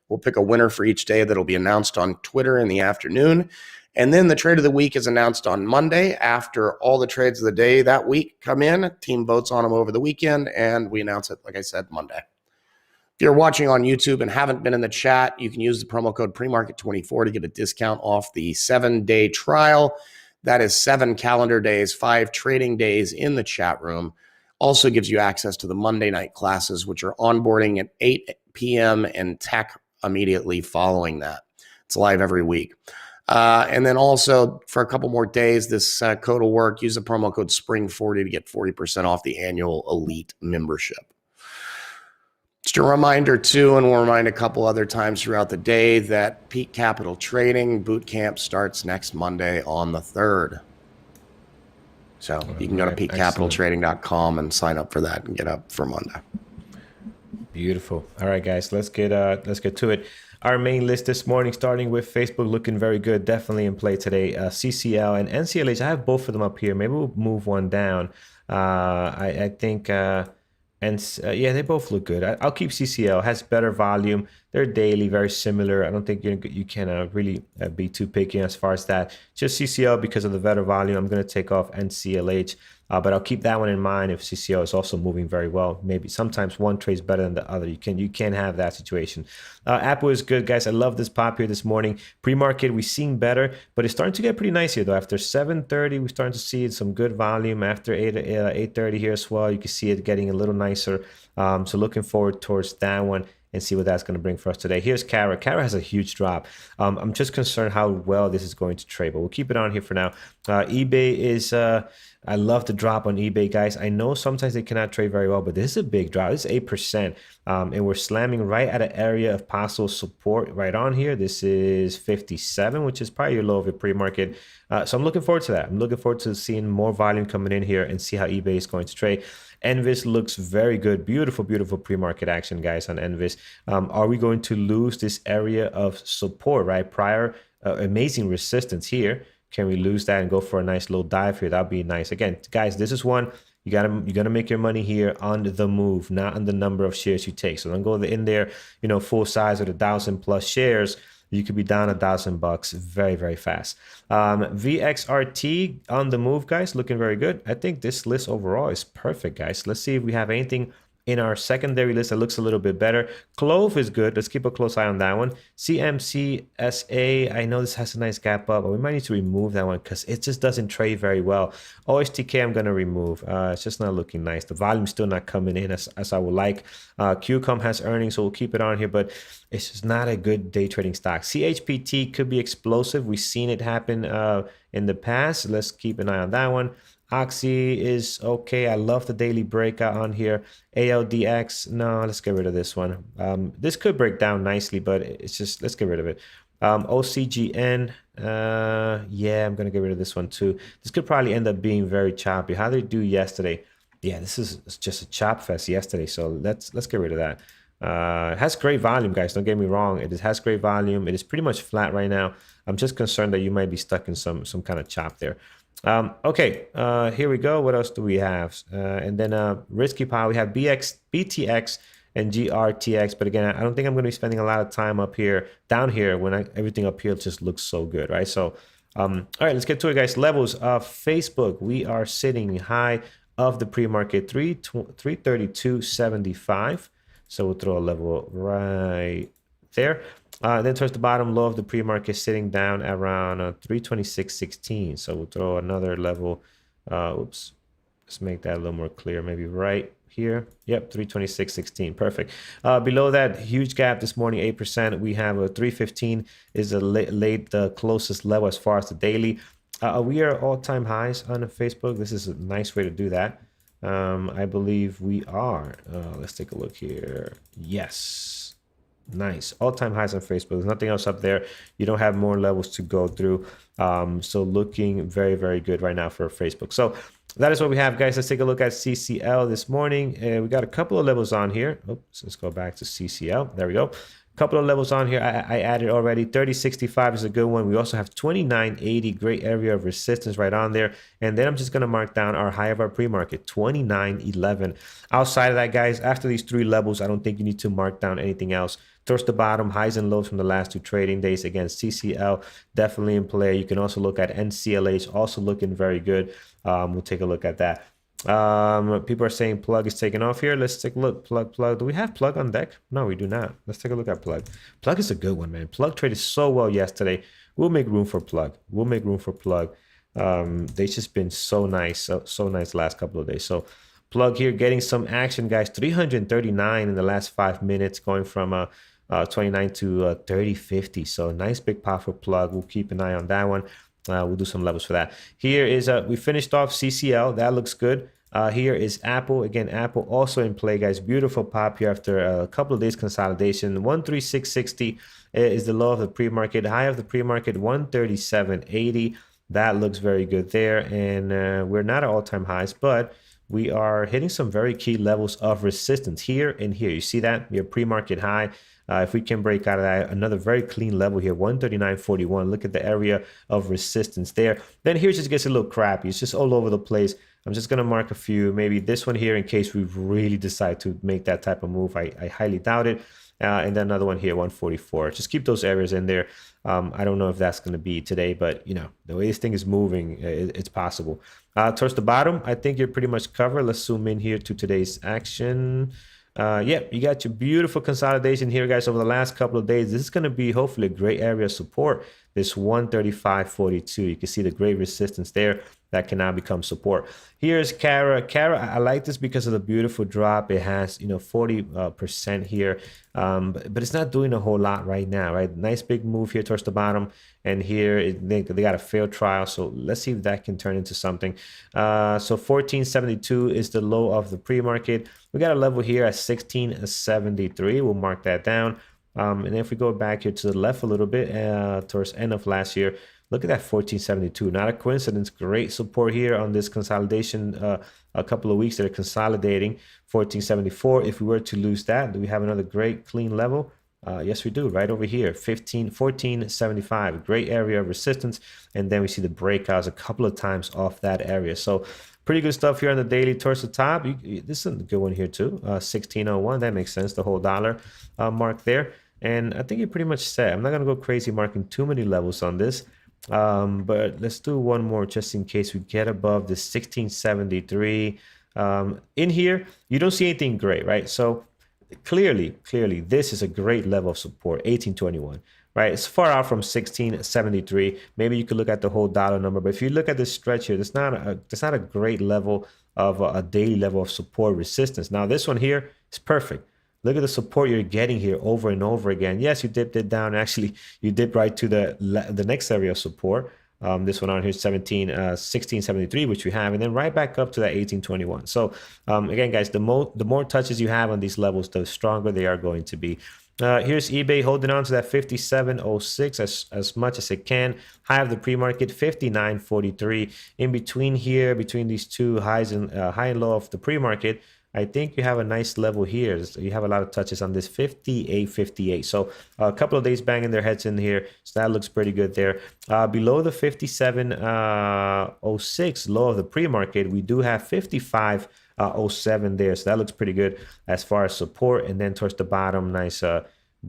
We'll pick a winner for each day that'll be announced on Twitter in the afternoon. And then the trade of the week is announced on Monday after all the trades of the day that week come in. Team votes on them over the weekend, and we announce it, like I said, Monday. If you're watching on YouTube and haven't been in the chat, you can use the promo code PREMARKET24 to get a discount off the 7-day trial. That is 7 calendar days, 5 trading days in the chat room. Also gives you access to the Monday night classes, which are onboarding at 8 p.m. and tech immediately following that. It's live every week. And then also for a couple more days, this code will work. Use the promo code SPRING40 to get 40% off the annual Elite membership. Just a reminder too, and we'll remind a couple other times throughout the day, that Peak Capital Trading Bootcamp starts next Monday on the 3rd. So you can go to peakcapitaltrading.com and sign up for that and get up for Monday. Beautiful. All right, guys, let's get to it. Our main list this morning, starting with Facebook, looking very good. Definitely in play today. CCL and NCLH. I have both of them up here. Maybe we'll move one down. I think. Yeah, they both look good. I'll keep CCL. Has better volume. They're daily, very similar. I don't think you can really be too picky as far as that. Just CCL because of the better volume. I'm going to take off NCLH. But I'll keep that one in mind if CCL is also moving very well. Maybe sometimes one trade's better than the other. You can have that situation. Apple is good, guys. I love this pop here this morning. Pre-market, we've seen better, but it's starting to get pretty nice here, though. After 7:30, we're starting to see some good volume. After 8:30 here as well, you can see it getting a little nicer. So looking forward towards that one and see what that's going to bring for us today. Here's Kara. Kara has a huge drop. I'm just concerned how well this is going to trade, but we'll keep it on here for now. eBay is... I love the drop on eBay, guys. I know sometimes they cannot trade very well, but this is a big drop. This is 8%, and we're slamming right at an area of possible support right on here. This is 57, which is probably your low of your pre-market. So I'm looking forward to that. I'm looking forward to seeing more volume coming in here and see how eBay is going to trade. Envis looks very good. Beautiful, beautiful pre-market action, guys, on Envis. Are we going to lose this area of support, right? Prior amazing resistance here. Can we lose that and go for a nice little dive here? That'd be nice. Again, guys, this is one you gotta make your money here on the move, not on the number of shares you take. So don't go in there, full size with 1,000+ shares. You could be down $1,000 very, very fast. VXRT on the move, guys, looking very good. I think this list overall is perfect, guys. Let's see if we have anything in our secondary list that looks a little bit better. Clove is good. Let's keep a close eye on that one. CMCSA, I know this has a nice gap up, but we might need to remove that one because it just doesn't trade very well. OSTK, I'm going to remove. It's just not looking nice. The volume's still not coming in as I would like. QCOM has earnings, so we'll keep it on here, but it's just not a good day trading stock. CHPT could be explosive. We've seen it happen in the past. Let's keep an eye on that one. Oxy is okay. I love the daily breakout on here. ALDX, no, let's get rid of this one. This could break down nicely, but it's just, let's get rid of it. OCGN, yeah, I'm going to get rid of this one too. This could probably end up being very choppy. How did it do yesterday? Yeah, this is just a chop fest yesterday, so let's get rid of that. It has great volume, guys. Don't get me wrong. It has great volume. It is pretty much flat right now. I'm just concerned that you might be stuck in some kind of chop there. Okay, here we go. What else do we have? And then Risky Pile, we have BTX and GRTX. But again, I don't think I'm going to be spending a lot of time down here when everything up here just looks so good, right? So, all right, let's get to it, guys. Levels of Facebook. We are sitting high of the pre-market 332.75. So we'll throw a level right there. Then towards the bottom, low of the pre-market sitting down around 326.16. So we'll throw another level. Oops, let's make that a little more clear. Maybe right here. Yep, 326.16. Perfect. Below that, huge gap this morning, 8%. We have a 315 is the closest level as far as the daily. We are all-time highs on Facebook. This is a nice way to do that. I believe we are. Let's take a look here. Yes. Nice. All-time highs on Facebook. There's nothing else up there. You don't have more levels to go through. So looking very, very good right now for Facebook. So that is what we have, guys. Let's take a look at CCL this morning. We got a couple of levels on here. Oops, let's go back to CCL. There we go. Couple of levels on here I added already. 3065 is a good one. We also have 2980, great area of resistance right on there. And then I'm just going to mark down our high of our pre-market, 2911. Outside of that, guys, after these three levels, I don't think you need to mark down anything else. Towards the bottom, highs and lows from the last two trading days. Again, CCL definitely in play. You can also look at NCLH, also looking very good. We'll take a look at that. People are saying Plug is taking off here. Let's take a look. Plug. Do we have Plug on deck? No, we do not. Let's take a look at Plug. Plug is a good one, man. Plug traded so well yesterday. We'll make room for Plug. They've just been so nice, so nice the last couple of days. So Plug here getting some action, guys. 339 in the last 5 minutes, going from 29 to 30.50. So nice big powerful plug. We'll keep an eye on that one. We'll do some levels for that. Here is we finished off CCL. That looks good. Here is Apple. Again, Apple also in play, guys. Beautiful pop here after a couple of days consolidation. 136.60 is the low of the pre-market. High of the pre-market 137.80. That looks very good there. And we're not at all-time highs, but we are hitting some very key levels of resistance here and here. You see that? Your pre-market high. If we can break out of that, another very clean level here, 139.41. Look at the area of resistance there. Then here just gets a little crappy. It's just all over the place. I'm just going to mark a few, maybe this one here in case we really decide to make that type of move. I highly doubt it. And then another one here, 144. Just keep those areas in there. I don't know if that's going to be today, but you know, the way this thing is moving, it's possible. Towards the bottom, I think you're pretty much covered. Let's zoom in here to today's action. Yeah, you got your beautiful consolidation here, guys, over the last couple of days. This is going to be hopefully a great area of support, this 135.42. You can see the great resistance there that can now become support. Here's Cara. Cara, I like this because of the beautiful drop. It has, 40% here, but it's not doing a whole lot right now, right? Nice big move here towards the bottom, and here they got a failed trial, so let's see if that can turn into something. So 14.72 is the low of the pre-market. We got a level here at 16.73. We'll mark that down. And if we go back here to the left a little bit, towards end of last year, look at that 14.72. Not a coincidence. Great support here on this consolidation. A couple of weeks they're consolidating. 14.74. If we were to lose that, do we have another great clean level? Yes, we do. Right over here, 14.75. Great area of resistance. And then we see the breakouts a couple of times off that area. So pretty good stuff here on the daily towards the top. This is a good one here too. 16.01. That makes sense. The whole dollar mark there. And I think you're pretty much set. I'm not going to go crazy marking too many levels on this. But let's do one more just in case we get above the 16.73. In here, you don't see anything great, right? So clearly, this is a great level of support, 18.21, right? It's far out from 16.73. Maybe you could look at the whole dollar number, but if you look at this stretch here, that's not a great level of a daily level of support resistance. Now, this one here is perfect. Look at the support you're getting here over and over again. Yes, you dipped it down. Actually, you dipped right to the next area of support. This one on here is 16.73, which we have, and then right back up to that 18.21. So again, guys, the more touches you have on these levels, the stronger they are going to be. Here's eBay holding on to that 57.06 as much as it can. High of the pre-market 59.43. In between here, between these two highs and high and low of the pre-market, I think you have a nice level here. You have a lot of touches on this 58.58. So a couple of days banging their heads in here. So that looks pretty good there. Below the 57.06 low of the pre-market, we do have 55.07 there. So that looks pretty good as far as support. And then towards the bottom, nice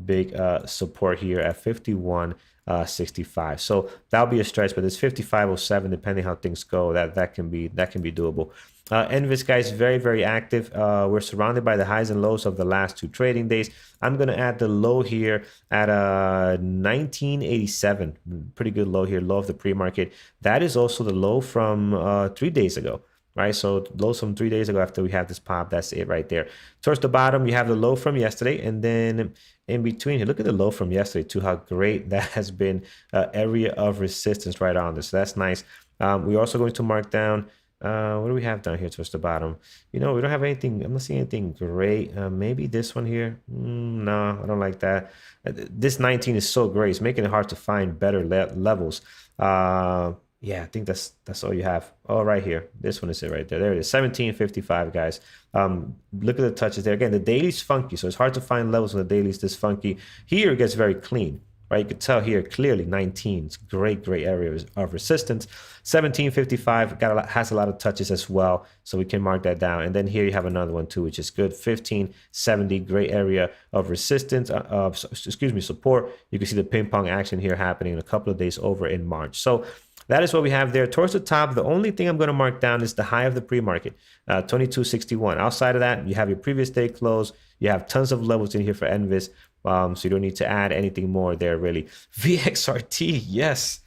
big support here at 51.65. So that'll be a stretch, but it's 55.07 depending how things go. That can be doable. Envis, guys, very, very active. We're surrounded by the highs and lows of the last two trading days. I'm going to add the low here at 1987. Pretty good low here, low of the pre-market. That is also the low from 3 days ago, right? So lows from 3 days ago after we have this pop. That's it right there. Towards the bottom, you have the low from yesterday. And then in between here, look at the low from yesterday too, how great that has been. Area of resistance right on this. So that's nice. We're also going to mark down. What do we have down here towards the bottom? We don't have anything. I'm not seeing anything great. Maybe this one here. No, I don't like that. This 19 is so great. It's making it hard to find better levels. Yeah, I think that's all you have. Oh, right here. This one is it right there. There it is. 17.55, guys. Look at the touches there. Again, the daily's funky, so it's hard to find levels when the daily's this funky. Here it gets very clean. Right, you can tell here clearly 19 is great area of resistance. 17.55 has a lot of touches as well, so we can mark that down. And then here you have another one too, which is good. 15.70, great area of resistance. Support. You can see the ping pong action here happening a couple of days over in March. So that is what we have there. Towards the top, the only thing I'm going to mark down is the high of the pre-market, 22.61. Outside of that, you have your previous day close. You have tons of levels in here for Envis. So you don't need to add anything more there, really. VXRT, yes.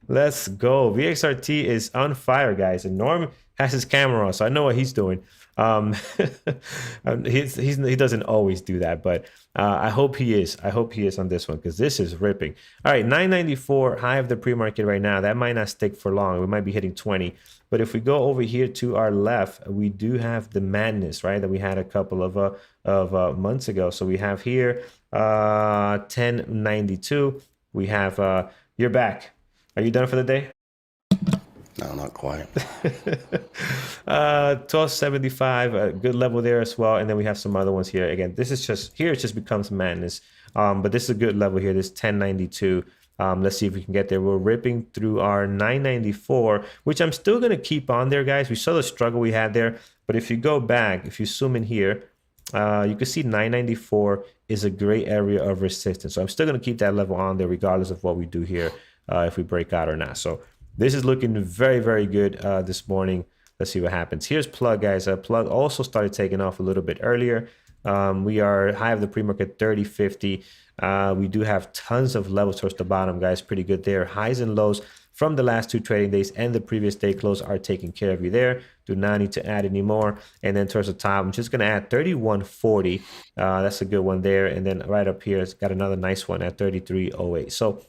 Let's go. VXRT is on fire, guys. And Norm has his camera on, so I know what he's doing. He doesn't always do that, but I hope he is. I hope he is on this one because this is ripping. All right, 994 high of the pre-market right now. That might not stick for long. We might be hitting 20. But if we go over here to our left, we do have the madness, right? That we had a couple of months ago. So we have here 1092. We have you're back. Are you done for the day? No, not quite. 1275, a good level there as well. And then we have some other ones here. Again, this is just here, it just becomes madness. But this is a good level here. This 1092. Let's see if we can get there. We're ripping through our 994, which I'm still going to keep on there, guys. We saw the struggle we had there. But if you go back, if you zoom in here, you can see 994 is a great area of resistance. So I'm still going to keep that level on there regardless of what we do here, if we break out or not. So this is looking very, very good this morning. Let's see what happens. Here's Plug, guys. Plug also started taking off a little bit earlier. We are high of the pre-market 30.50. We do have tons of levels towards the bottom, guys. Pretty good there. Highs and lows from the last 2 trading days and the previous day close are taking care of you there. Do not need to add any more. And then towards the top, I'm just going to add 31.40. That's a good one there. And then right up here, it's got another nice one at 33.08. So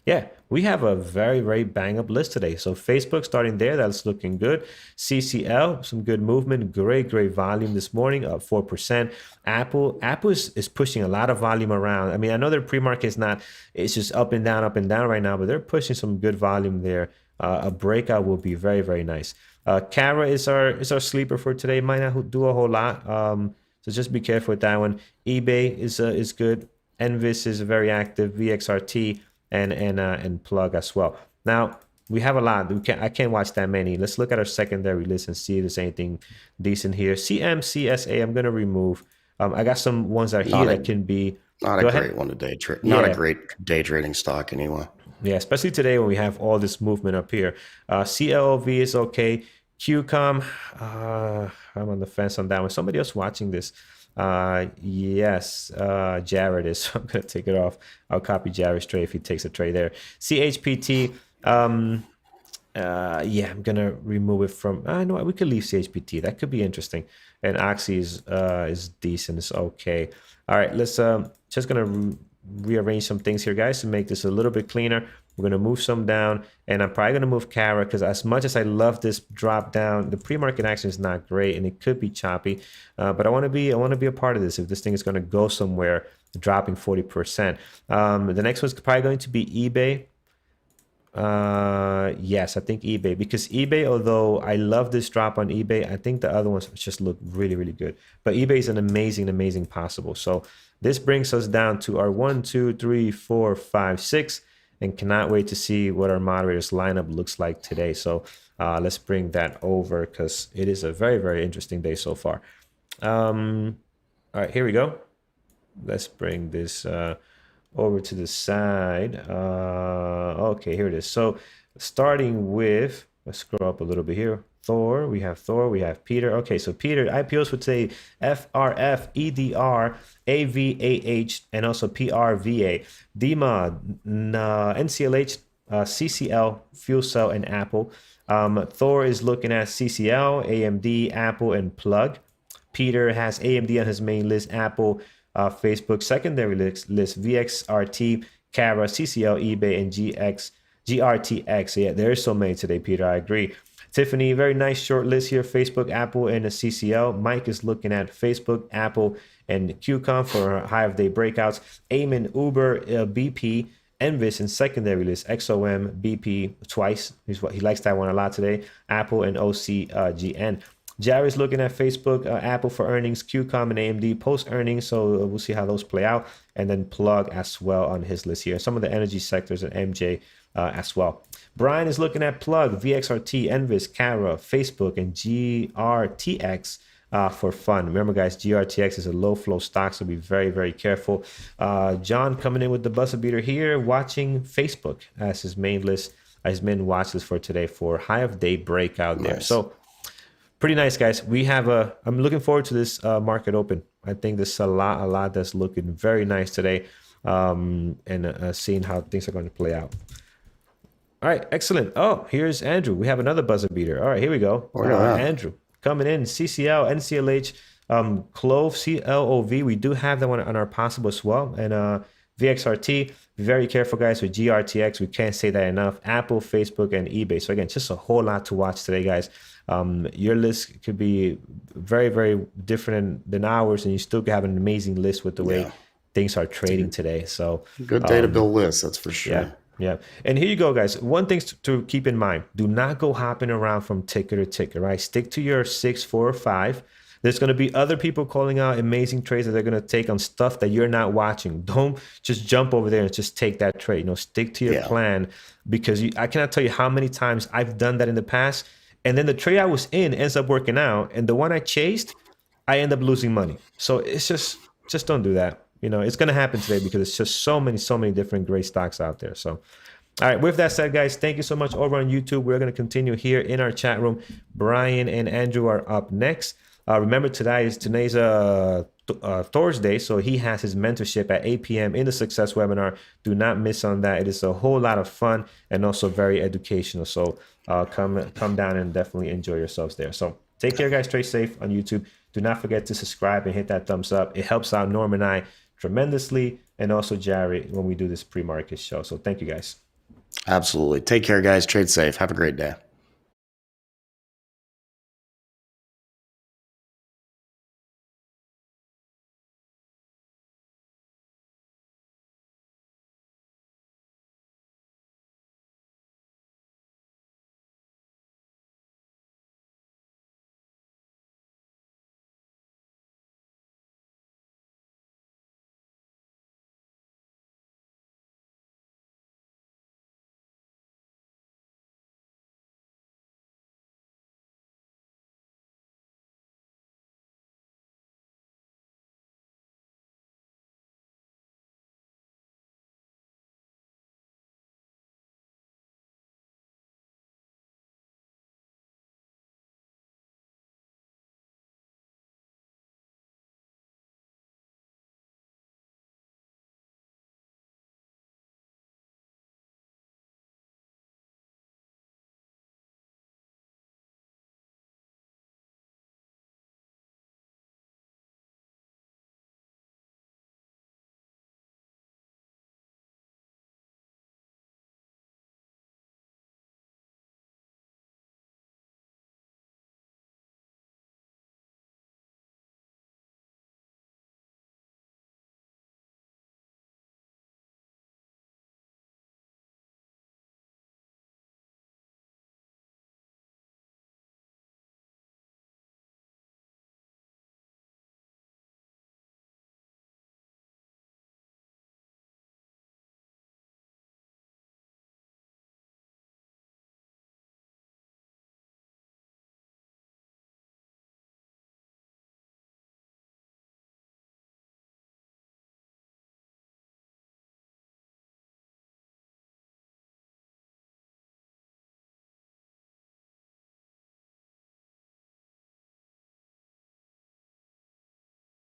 yeah, we have a very, very bang up list today. So Facebook starting there, that's looking good. CCL, some good movement, great volume this morning, up 4%. Apple is pushing a lot of volume around. I mean, I know their pre-market is not, it's just up and down right now, but they're pushing some good volume there. A breakout will be very, very nice. Cara is our sleeper for today. Might not do a whole lot. So just be careful with that one. eBay is good. Envis is very active. VXRT. And Plug as well. Now we have a lot. I can't watch that many. Let's look at our secondary list and see if there's anything decent here. CMCSA, I'm gonna remove. I got some ones that are here that can be not a great one to day trade. Not a great day trading stock anyway. Yeah, especially today when we have all this movement up here. CLOV is okay. QCOM, I'm on the fence on that one. Somebody else watching this. Yes, Jared is. So I'm gonna take it off. I'll copy Jared's trade if he takes a trade there. CHPT, yeah, I'm gonna remove it from. I know we could leave CHPT. That could be interesting. And Oxy is decent. It's okay. All right, let's just gonna rearrange some things here, guys, to make this a little bit cleaner. We're gonna move some down, and I'm probably gonna move Cara because as much as I love this drop down, the pre-market action is not great, and it could be choppy. But I want to be a part of this. If this thing is gonna go somewhere, dropping 40%. The next one's probably going to be eBay. Yes, I think eBay, because eBay, although I love this drop on eBay, I think the other ones just look really, really good. But eBay is an amazing possible. So this brings us down to our 1, 2, 3, 4, 5, 6. And cannot wait to see what our moderators lineup looks like today. So let's bring that over because it is a very, very interesting day so far. All right, here we go. Let's bring this over to the side. Okay, here it is. So starting with, let's scroll up a little bit here. Thor, we have Peter. Okay, so Peter, IPOs would say FRF, EDR, AVAH, and also PRVA. DIMA, NCLH, CCL, Fuel Cell, and Apple. Thor is looking at CCL, AMD, Apple, and Plug. Peter has AMD on his main list, Apple, Facebook secondary list, VXRT, Cara, CCL, eBay, and GRTX. Yeah, there's so many today, Peter. I agree. Tiffany, very nice short list here. Facebook, Apple, and a CCL. Mike is looking at Facebook, Apple, and QCOM for high of day breakouts. Eamon, Uber, BP, Envis, and secondary list. XOM, BP twice. He likes that one a lot today. Apple and OCGN. Jared's looking at Facebook, Apple for earnings, QCOM and AMD post earnings. So we'll see how those play out. And then Plug as well on his list here. Some of the energy sectors and MJ as well. Brian is looking at Plug, VXRT, Envis, Cara, Facebook, and GRTX for fun. Remember, guys, GRTX is a low flow stock, so be very, very careful. John coming in with the buzzer beater here, watching Facebook as his main list, his main watch list for today for high of day breakout there. So pretty nice, guys. We have I'm looking forward to this market open. I think there's a lot that's looking very nice today, and seeing how things are going to play out. All right, excellent. Oh, here's Andrew. We have another buzzer beater. All right, here we go. Look at that. Andrew coming in. CCL, NCLH, Clove, CLOV. We do have that one on our possible as well. And VXRT. Be very careful, guys, with GRTX. We can't say that enough. Apple, Facebook, and eBay. So again, just a whole lot to watch today, guys. Your list could be very, very different than ours, and you still have an amazing list with the way things are trading today. So good day to build lists, that's for sure. Yeah. Yeah. And here you go, guys. One thing to keep in mind, do not go hopping around from ticker to ticker, right? Stick to your 6, 4, or 5. There's going to be other people calling out amazing trades that they're going to take on stuff that you're not watching. Don't just jump over there and just take that trade. You know, stick to your plan, because I cannot tell you how many times I've done that in the past. And then the trade I was in ends up working out. And the one I chased, I end up losing money. So it's just don't do that. You know, it's going to happen today because it's just so many different great stocks out there. So, all right, with that said, guys, thank you so much over on YouTube. We're going to continue here in our chat room. Brian and Andrew are up next. Remember, today's Thursday, so he has his mentorship at 8 p.m. in the Success webinar. Do not miss on that. It is a whole lot of fun and also very educational. So come down and definitely enjoy yourselves there. So take care, guys. Stay safe on YouTube. Do not forget to subscribe and hit that thumbs up. It helps out Norm and I tremendously, and also Jerry when we do this pre-market show. So thank you, guys. Absolutely. Take care, guys. Trade safe. Have a great day.